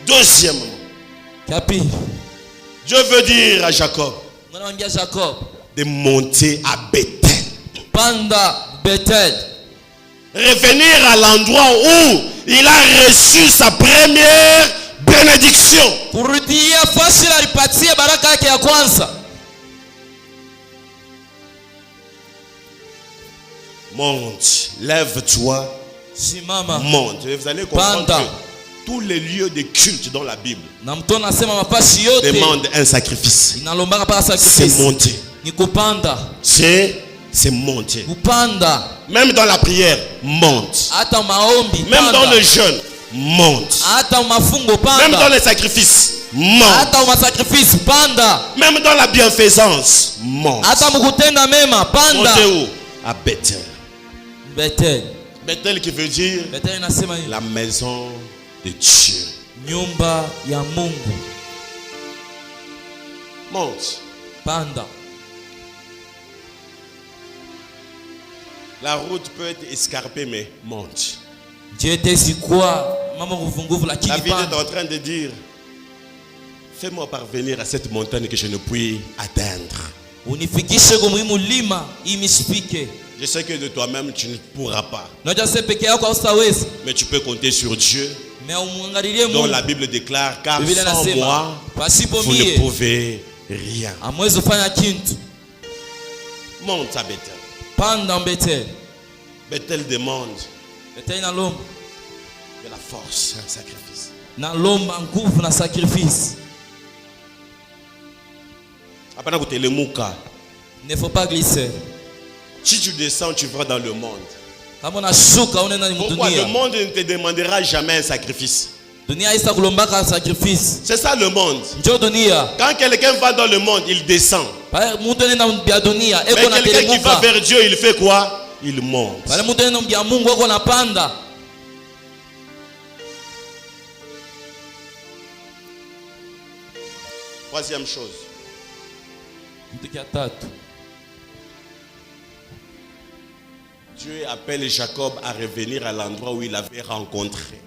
Deuxièmement, Kapi. Dieu veut dire à Jacob Mwanamwambia Jacob, de monter à Bethel. panda Bethel. Revenir à l'endroit où il a reçu sa première bénédiction. Kurudia fasi alipatia baraka yake ya kwanza. Monte, lève-toi, Simama. monte. Et vous allez comprendre Panda. que tous les lieux de culte dans la Bible Na mtu anasema mafasi yote demandent un sacrifice. inalombaka paka C'est sacrifice. monter. Ni kupanda. C'est monter. Kupanda. Même dans la prière, monte. Hata maombi Même panda. dans le jeûne, monte. Hata mafungo Même dans panda. les sacrifices, monte. Hata masacrifice panda. Même dans la bienfaisance, monte. Hata mkutenda mema panda. Montez où? À Bethel. Bethel. Bethel qui veut dire Bethel inasema hivi. la maison de Dieu. Nyumba ya Mungu. Monte. panda. La route peut être escarpée, mais monte. Dieu était si quoi? Maman Ruvunguvu la La kini vie est panda. en train de dire, fais-moi parvenir à cette montagne que je ne puis atteindre. Unifikishe kumuhimu lima imishipike. Je sais que de toi-même, tu ne pourras pas. Unajua sasa peke yako hautaweza. Mais tu peux compter sur Dieu, Mais umwangalilie dont Mungu. la Bible déclare, car Biblia sans inasema moi, pasipo vous ne mie pouvez rien. hamwezi kufanya kintu. Monte à Bethel. Panda Bethel. Bethel demande Bethel inalomba. de la force, un sacrifice. Nalomba nguvu na sacrifice. Apana kutelemuka. Il ne faut pas glisser. Si tu descends, tu vas dans le monde. Kama unashuka unaenda ni Pourquoi le dunia. monde ne te demandera jamais un sacrifice? Dunia isa kulombaka sacrifice. C'est ça le monde. Njoo dunia. Quand quelqu'un va dans le monde, il descend. Pale mtu anaenda mbia dunia, Mais eko na quelqu'un qui va telemuka. vers Dieu, il fait quoi? Il monte. Pale mtu anaenda mbia Mungu eko na panda. Troisième chose. Mtu kia tatu. Dieu appelle Jacob à revenir à l'endroit où il avait rencontré.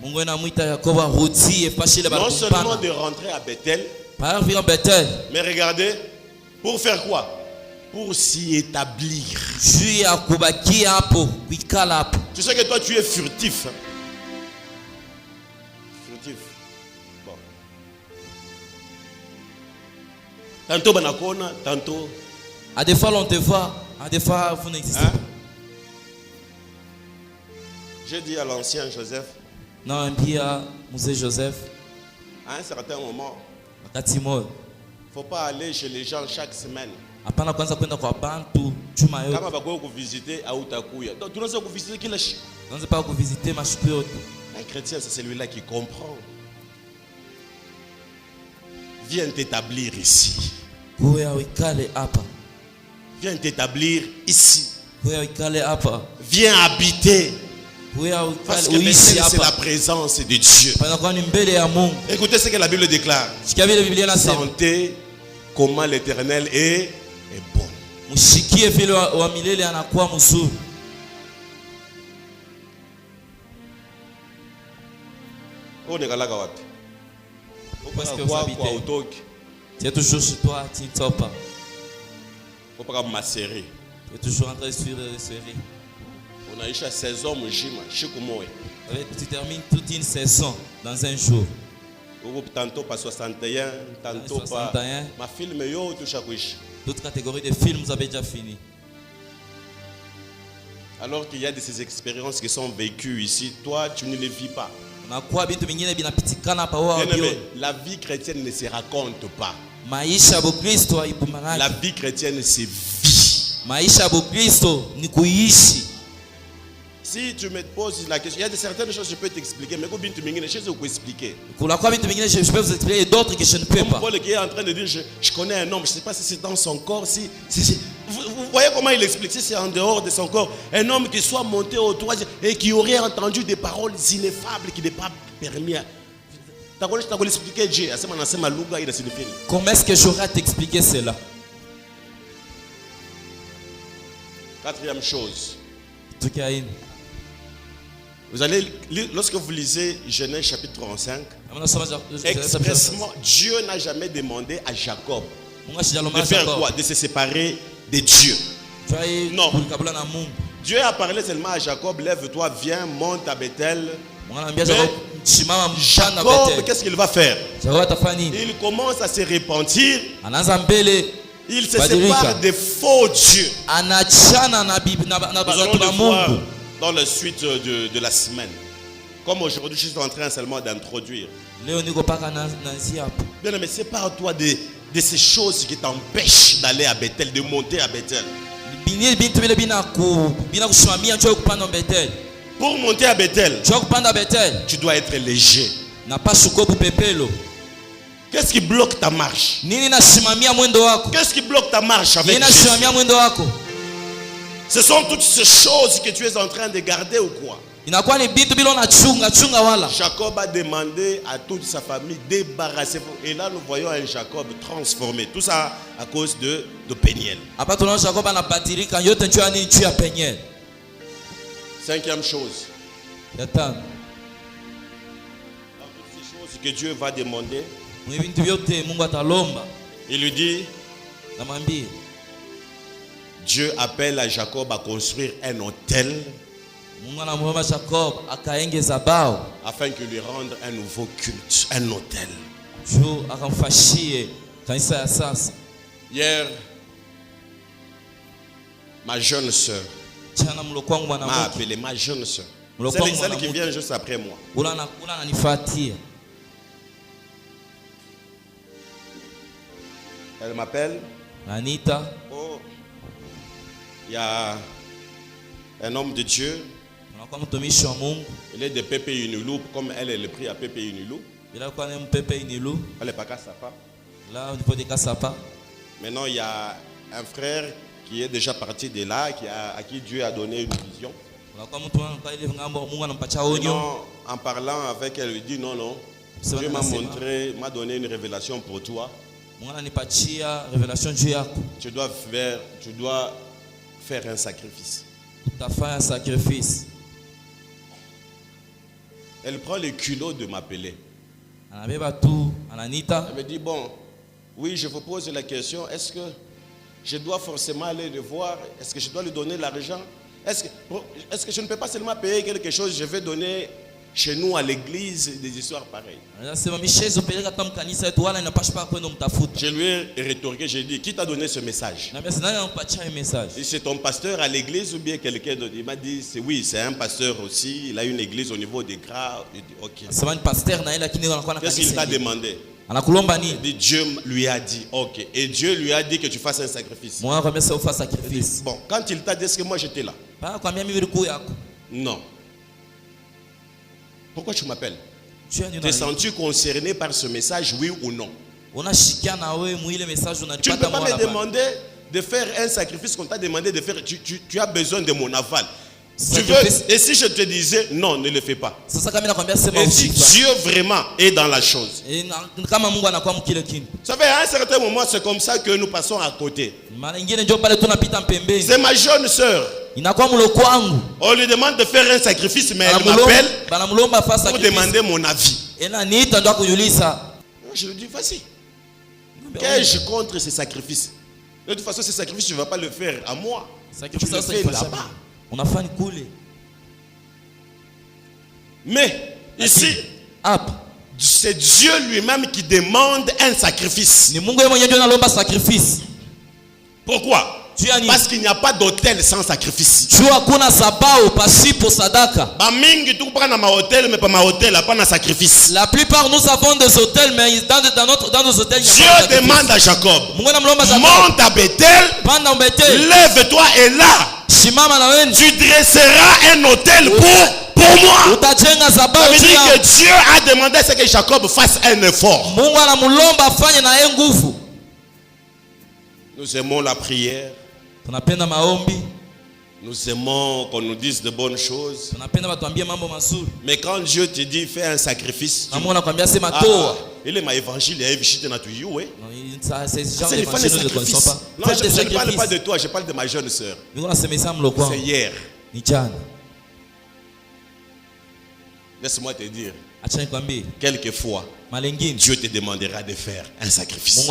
Mungu anamuita Yakobo arudie fashile Non seulement bakupana. de rentrer à Bethel, Pale vient Bethel. mais regardez, pour faire quoi? Pour s'y établir. Juu ya kubakia hapo, kuikala hapo. Tu sais que toi tu es furtif. Hein? Furtif. Bon. Tantôt banakona, tantôt. À des fois on te voit, à des fois vous n'existez Hein? pas. J'ai dit à l'ancien Joseph, Non, mbia Mzee Joseph, à un certain moment, wakati moyo. il ne faut pas aller chez les gens chaque semaine. Hapana kwanza kwenda kwa bantu juma yote. Kama bakoye kuvisiter hautakuya. Donc tunaweza kuvisiter kila siku. Tuanze pa kuvisiter mashuku yote. Un chrétien, c'est celui-là qui comprend. Viens t'établir ici. Kuya uikale hapa. Viens t'établir ici. Kuya uikale hapa. Viens habiter. Kuya Parce uikale que uishi Bethel, c'est la hapa. présence de Dieu. Pana kwa ni mbele ya Mungu. Écoutez ce que la Bible déclare. Sikia vile Biblia inasema. Sentez comment l'Éternel est bon. Mshikie vile wa milele anakuwa mzuri. Unekalaka wapi? Parce que vous Kwa habitez. utoki. Tu es toujours chez toi, tu ne sors pas. Upaka maseri. Tu es toujours en train de suivre les séries. Unaisha saison mjima siku moja. Tu termines toute une saison dans un jour. Uko tantôt pas 61, tantôt pas 61. ma film yo tusha kuishi. Toute catégorie de films, vous avez déjà fini. Alors qu'il y a de ces expériences qui sont vécues ici, toi tu ne les vis pas. Unakuwa vitu vingine vinapitikana hapa wao Bien-aimé, wajue. la vie chrétienne ne se raconte pas. Maisha ya Kristo La haibumanaki. vie chrétienne se vit. Maisha ya Kristo ni kuishi. Si tu me poses la question, il y a de certaines choses que je peux t'expliquer, mais combien tu m'as je peux expliquer. Kuna kwa vitu vingine je peux vous expliquer et d'autres que je ne peux Comme pas. Paul qui est en train de dire, je connais un homme, je ne sais pas si c'est dans son corps, vous voyez comment il explique, si c'est en dehors de son corps, un homme qui soit monté au toit et qui aurait entendu des paroles ineffables qui n'est pas permis à... T'as expliqué Dieu, il a signifié. Comment est-ce que j'aurais à t'expliquer cela? Quatrième chose, Tout cas, vous allez, lorsque vous lisez Genèse chapitre 35, expressement. expressement, Dieu n'a jamais demandé à Jacob de faire quoi? De se séparer de Dieu. Non. Dieu a parlé seulement à Jacob, lève-toi, viens, monte à Bethel. Jacob, qu'est-ce qu'il va faire? Il commence à se repentir. Il se sépare des faux dieux. Nous allons le voir dans la suite de la semaine. Comme aujourd'hui, je suis en train seulement d'introduire. Bien, mais sépare-toi de ces choses qui t'empêchent d'aller à Bethel, de monter à Bethel. Pour monter à Bethel, tu dois être léger. Qu'est-ce qui bloque ta marche? Qu'est-ce qui bloque ta marche avec Jésus? Ce sont toutes ces choses que tu es en train de garder ou quoi? inakuwa ni bitu bila unachunga wala. Jacob a demandé à toute sa famille de débarrasser. Et là, nous voyons un Jacob transformé. Tout ça à cause de Péniel. Hapa tunaona Jacob anabadirika yote njoo ni juu ya Péniel. Cinquième chose. Ya tano. Dans toutes ces choses que Dieu va demander, Mwivindu vyote Mungu atalomba. il lui dit, Namwambie Dieu appelle à Jacob à construire un autel Mungu anamwomba Jacob akaengeza bao afin qu'il lui rende un nouveau culte, un autel. juu akamfashie kanisa ya sasa. Hier, ma jeune sœur Chana mlokwangu m'a mwanamke appelé, ma jeune sœur. Mlokwangu Celle qui mwanamke vient juste après moi. ula ananifuatia. Elle m'appelle. Anita, Oh, il y a un homme de Dieu. unakuwa mtumishi wa Mungu. Il est de Pépé Unilou, comme elle est le prix à Pépé Unilou. Bila kwa ni mpepe inilu. Elle n'est pas qu'à sa part. Là on peut dire sapa. Maintenant, il y a un frère qui est déjà parti de là, à qui Dieu a donné une vision. Unakuwa mtu anakaa ile ngambo Mungu anampatia onyo. Non, en parlant avec elle, il dit non, non. Dieu m'a montré, m'a donné une révélation pour toi. Mungu ananipatia revelation juu yako. Tu dois faire un sacrifice. Utafanya sacrifice. Elle prend le culot de m'appeler. Anabeba tu, ananita. Elle me dit, bon, oui, je vous pose la question, est-ce que je dois forcément aller le voir? Est-ce que je dois lui donner l'argent? Est-ce que je ne peux pas seulement payer quelque chose, je vais donner chez nous à l'église des histoires pareilles? Je Je lui ai rétorqué, j'ai dit, qui t'a donné ce message? C'est ton pasteur à l'église ou bien quelqu'un d'autre? Il m'a dit, oui, c'est un pasteur aussi, il a une église au niveau des Gras. J'ai dit, ok. Qu'est-ce qu'il t'a demandé? Il dit, Dieu lui a dit, ok. Et Dieu lui a dit que tu fasses un sacrifice. sacrifice. Bon, quand il t'a dit, est-ce que moi j'étais là? Non. Pourquoi tu m'appelles? T'es senti concerné par ce message, oui ou non? Tu ne peux pas me demander de faire un sacrifice qu'on t'a demandé de faire. Tu as besoin de mon aval. Tu veux, et si je te disais non, ne le fais pas. Et si Dieu vraiment est dans la chose. Vous savez, à un certain moment, c'est comme ça que nous passons à côté. C'est ma jeune sœur. On lui demande de faire un sacrifice, mais elle m'appelle pour demander mon avis. Je lui dis, vas-y. Qu'ai-je contre ces sacrifices? De toute façon, ces sacrifices, tu ne vas pas le faire à moi. Tu le fais là-bas. Mais ici, c'est Dieu lui-même qui demande un sacrifice. Pourquoi? Parce qu'il n'y a pas d'hôtel sans sacrifice. La plupart nous avons des hôtels, mais dans nos hôtels, Dieu demande à Jacob, monte à Bethel, lève-toi et là, tu dresseras un hôtel pour moi. Ça veut dire que Dieu a demandé à ce que Jacob fasse un effort. Nous aimons la prière. Nous aimons qu'on nous dise de bonnes choses. Mais quand Dieu te dit fais un sacrifice, il est ma évangile et je ne parle pas de toi, je parle de ma jeune sœur. C'est hier. Laisse-moi te dire, quelquefois, Dieu te demandera de faire un sacrifice.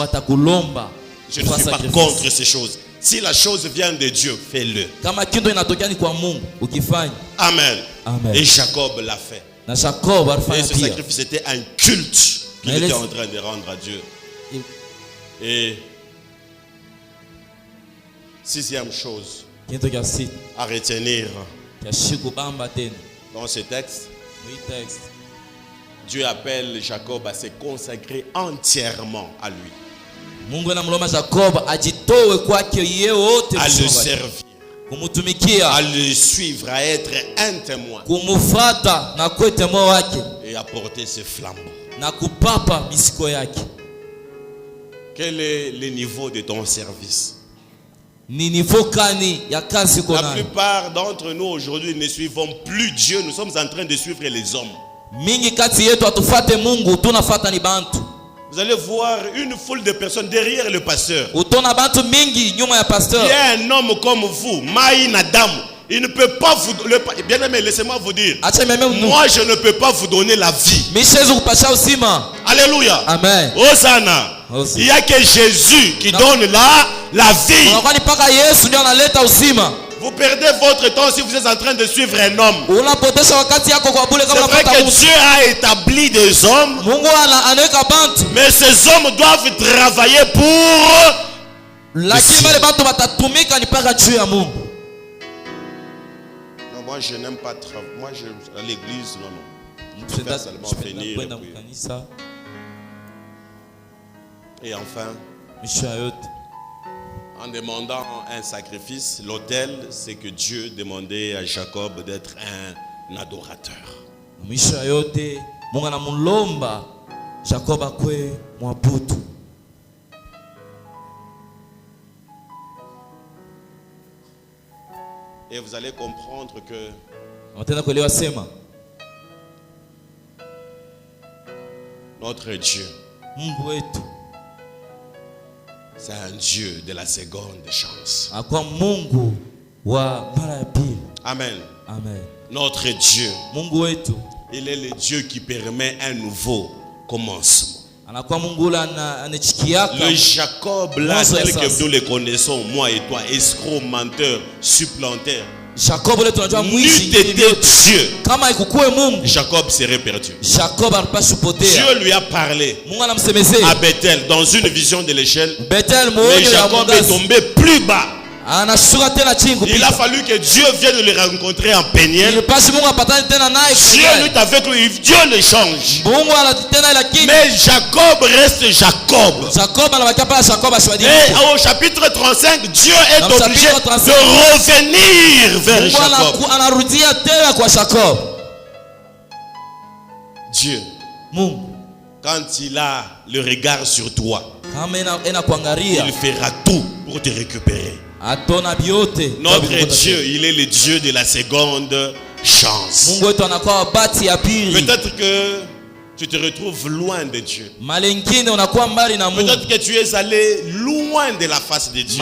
Je ne suis pas contre ces choses. Si la chose vient de Dieu, fais-le. Amen. Et Jacob l'a fait. Et ce sacrifice était un culte qu'il était en train de rendre à Dieu. Et sixième chose à retenir dans ce texte, Dieu appelle Jacob à se consacrer entièrement à lui. À le servir, à le suivre, à être un témoin et à porter ce flambeau. Quel est le niveau de ton service? ni niveau kani ya kazi uko La nayo. plupart d'entre nous aujourd'hui ne suivons plus Dieu. Nous sommes en train de suivre les hommes. Mingi kati yetu atufate Mungu, tunafata ni bantu. Vous allez voir une foule de personnes derrière le pasteur. Utona bantu mingi nyuma ya pasteur. Il y a un homme comme vous, Maï Nadam. Il ne peut pas vous... Bien aimé, laissez-moi vous dire. Moi, je ne peux pas vous donner la vie. Alléluia. Amen. Hosanna. Il n'y a que Jésus qui donne la vie. Vous perdez votre temps si vous êtes en train de suivre un homme. C'est vrai que Dieu a établi des hommes. Mais ces hommes doivent travailler pour... Moi je n'aime pas travailler. Moi à l'église, non. Je vais seulement finir. Et enfin, en demandant un sacrifice, l'autel, c'est que Dieu demandait à Jacob d'être un adorateur. Et vous allez comprendre que notre Dieu, c'est un Dieu de la seconde chance. Amen. Amen. Notre Dieu, il est le Dieu qui permet un nouveau commencement. Le Jacob là, tel que nous le connaissons, moi et toi, escroc, menteur, supplanteur, n'eût été Dieu, Jacob serait perdu. Dieu lui a parlé à Bethel dans une vision de l'échelle, mais Jacob est tombé plus bas. Il a fallu que Dieu vienne le rencontrer en Péniel. Dieu lutte avec lui, Dieu le change. Mais Jacob reste Jacob. Et au chapitre 35, Dieu est obligé de revenir vers Jacob. Dieu, quand il a le regard sur toi, il fera tout pour te récupérer. Notre Dieu, il est le Dieu de la seconde chance. Peut-être que tu te retrouves loin de Dieu. Peut-être que tu es allé loin de la face de Dieu.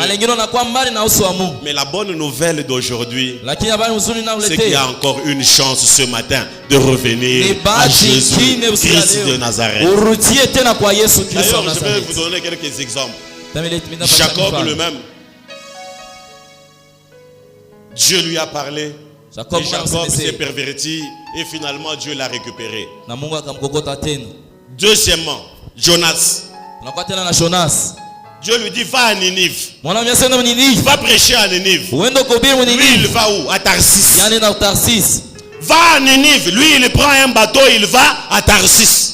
Mais la bonne nouvelle d'aujourd'hui, c'est qu'il y a encore une chance ce matin de revenir à Jésus Christ de Nazareth. D'ailleurs, je vais vous donner quelques exemples. Jacob lui-même, Dieu lui a parlé, et Jacob s'est perverti et finalement Dieu l'a récupéré. Deuxièmement, Jonas. Dieu lui dit va à Ninive. Va prêcher à Ninive. Lui il va où? À Tarsis. Va à Ninive. Lui il prend un bateau, il va à Tarsis.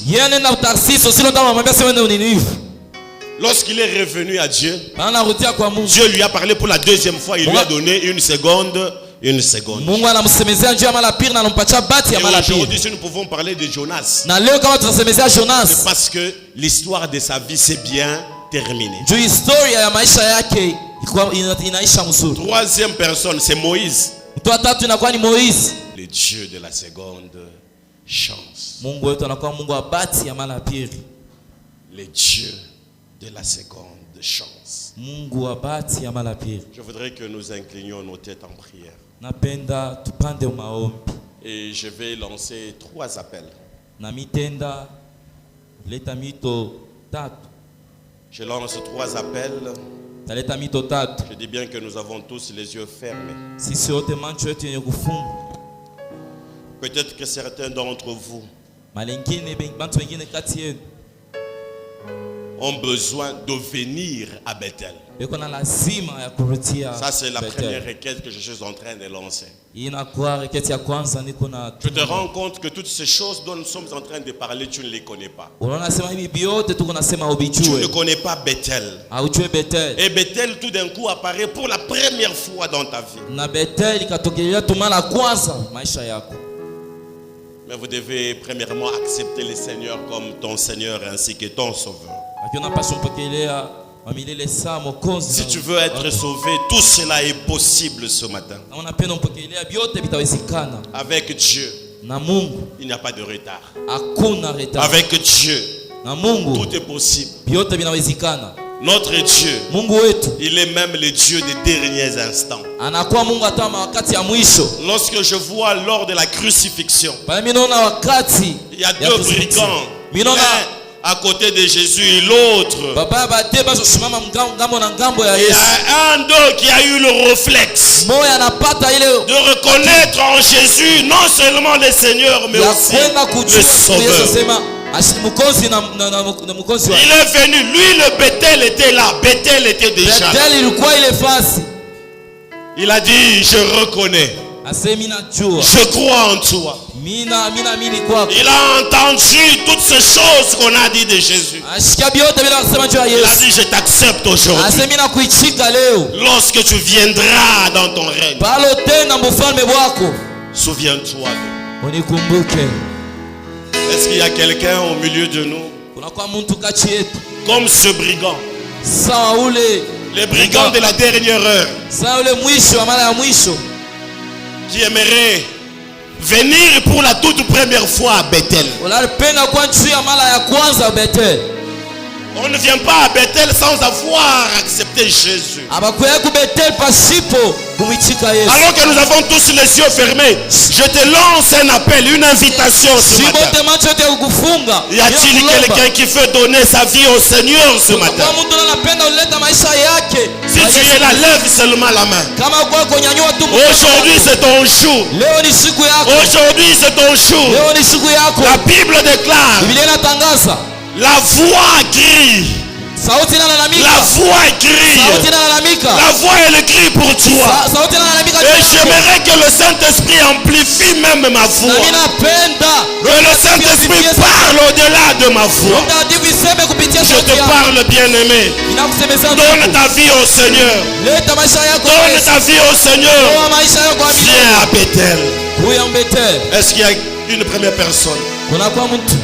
Lorsqu'il est revenu à Dieu, Dieu lui a parlé pour la deuxième fois. Il lui a donné une seconde. Et aujourd'hui, si nous pouvons parler de Jonas, c'est parce que l'histoire de sa vie s'est bien terminée. Troisième personne, c'est Moïse. Le Dieu de la seconde chance. Le Dieu de la seconde chance. Je voudrais que nous inclinions nos têtes en prière. Et je vais lancer 3 appels. Je lance 3 appels. Je dis bien que nous avons tous les yeux fermés. Peut-être que certains d'entre vous ont besoin de venir à Bethel. Ça, c'est la première requête que je suis en train de lancer. Tu te rends compte que toutes ces choses dont nous sommes en train de parler, tu ne les connais pas. Tu ne connais pas Bethel. Et Bethel, tout d'un coup, apparaît pour la première fois dans ta vie. Mais vous devez premièrement accepter le Seigneur comme ton Seigneur ainsi que ton Sauveur. wa milele saa Mwokozi. Si tu veux être sauvé, tout cela est possible ce matin. Na unapenda mpokelea vyote vitawezekana. Avec Dieu, Na Mungu il n'y a pas de retard. hakuna retard. Avec Dieu, Na Mungu tout est possible. vyote vinawezekana. Notre Dieu, Mungu wetu il est même le Dieu des derniers instants. anakuwa Mungu hata wakati ya mwisho. Lorsque je vois lors de la crucifixion, Pale mimi naona wakati il y a ya deux crucifixion. brigands, Mimi naona l'un à côté de Jésus et l'autre. baba bate bazo simama ngambo na ngambo ya Il y Yesu. a un d'eux qui a eu le réflexe Moya anapata ile de reconnaître en Jésus non seulement le Seigneur, mais ya aussi kwenda le kujua Yesu Sauveur. sema Mwokozi na Mwokozi wa. Il est venu, lui le Bethel était là, Bethel était déjà là. Bethel ilikuwa ile fasi. Il a dit, je reconnais, Asemi najua. je crois en toi. Mina kwako. Il a entendu toutes ces choses qu'on a dit de Jésus. Ashikia biote bila kusema juu ya Il a Yesu. dit, je t'accepte aujourd'hui. Asemi na kuichika leo. Lorsque tu viendras dans ton règne, Palo tena mfalme wako. souviens-toi de. Unikumbuke. Est-ce qu'il y a quelqu'un au milieu de nous, Kuna kwa mtu kati yetu. comme ce brigand, Sawa ule. les brigands de la dernière heure, Sawa ule mwisho wa mara ya mwisho. qui aimerait venir pour la toute première fois à Bethel? Unapenda kwa juu ya mara ya kwanza Bethel. On ne vient pas à Bethel sans avoir accepté Jésus. Abakuya ku Bethel pasipo kumichika Yesu. Alors que nous avons tous les yeux fermés, je te lance un appel, une invitation ce matin. Sibote macho yote kukufunga. Y a-t-il quelqu'un qui veut donner sa vie au Seigneur ce matin? Kwa mtu anapenda uleta maisha yake. Si tu es là, lève seulement la main. Kama kwa kunyanyua tu. Aujourd'hui c'est ton jour. Leo ni siku yako. Aujourd'hui c'est ton jour. Leo ni siku yako. La Bible déclare, Biblia inatangaza. la voix crie. Sauti inalalamika. La voix crie. Sauti inalalamika. La voix elle crie pour toi. Sauti inalalamika. Et j'aimerais que le Saint-Esprit amplifie même ma voix. Na mimi napenda. Que le Saint-Esprit parle au-delà de ma voix. Mtakatifu iseme kupitia Je sauti te yako. parle, bien-aimé. Inakusemeza Donne ta vie au Seigneur. leta maisha yako. Donne ta vie au Seigneur. Toa maisha yako kwa Viens à Bethel. Huyu Bethel. Est-ce qu'il y a une première personne? Kuna kwa mtu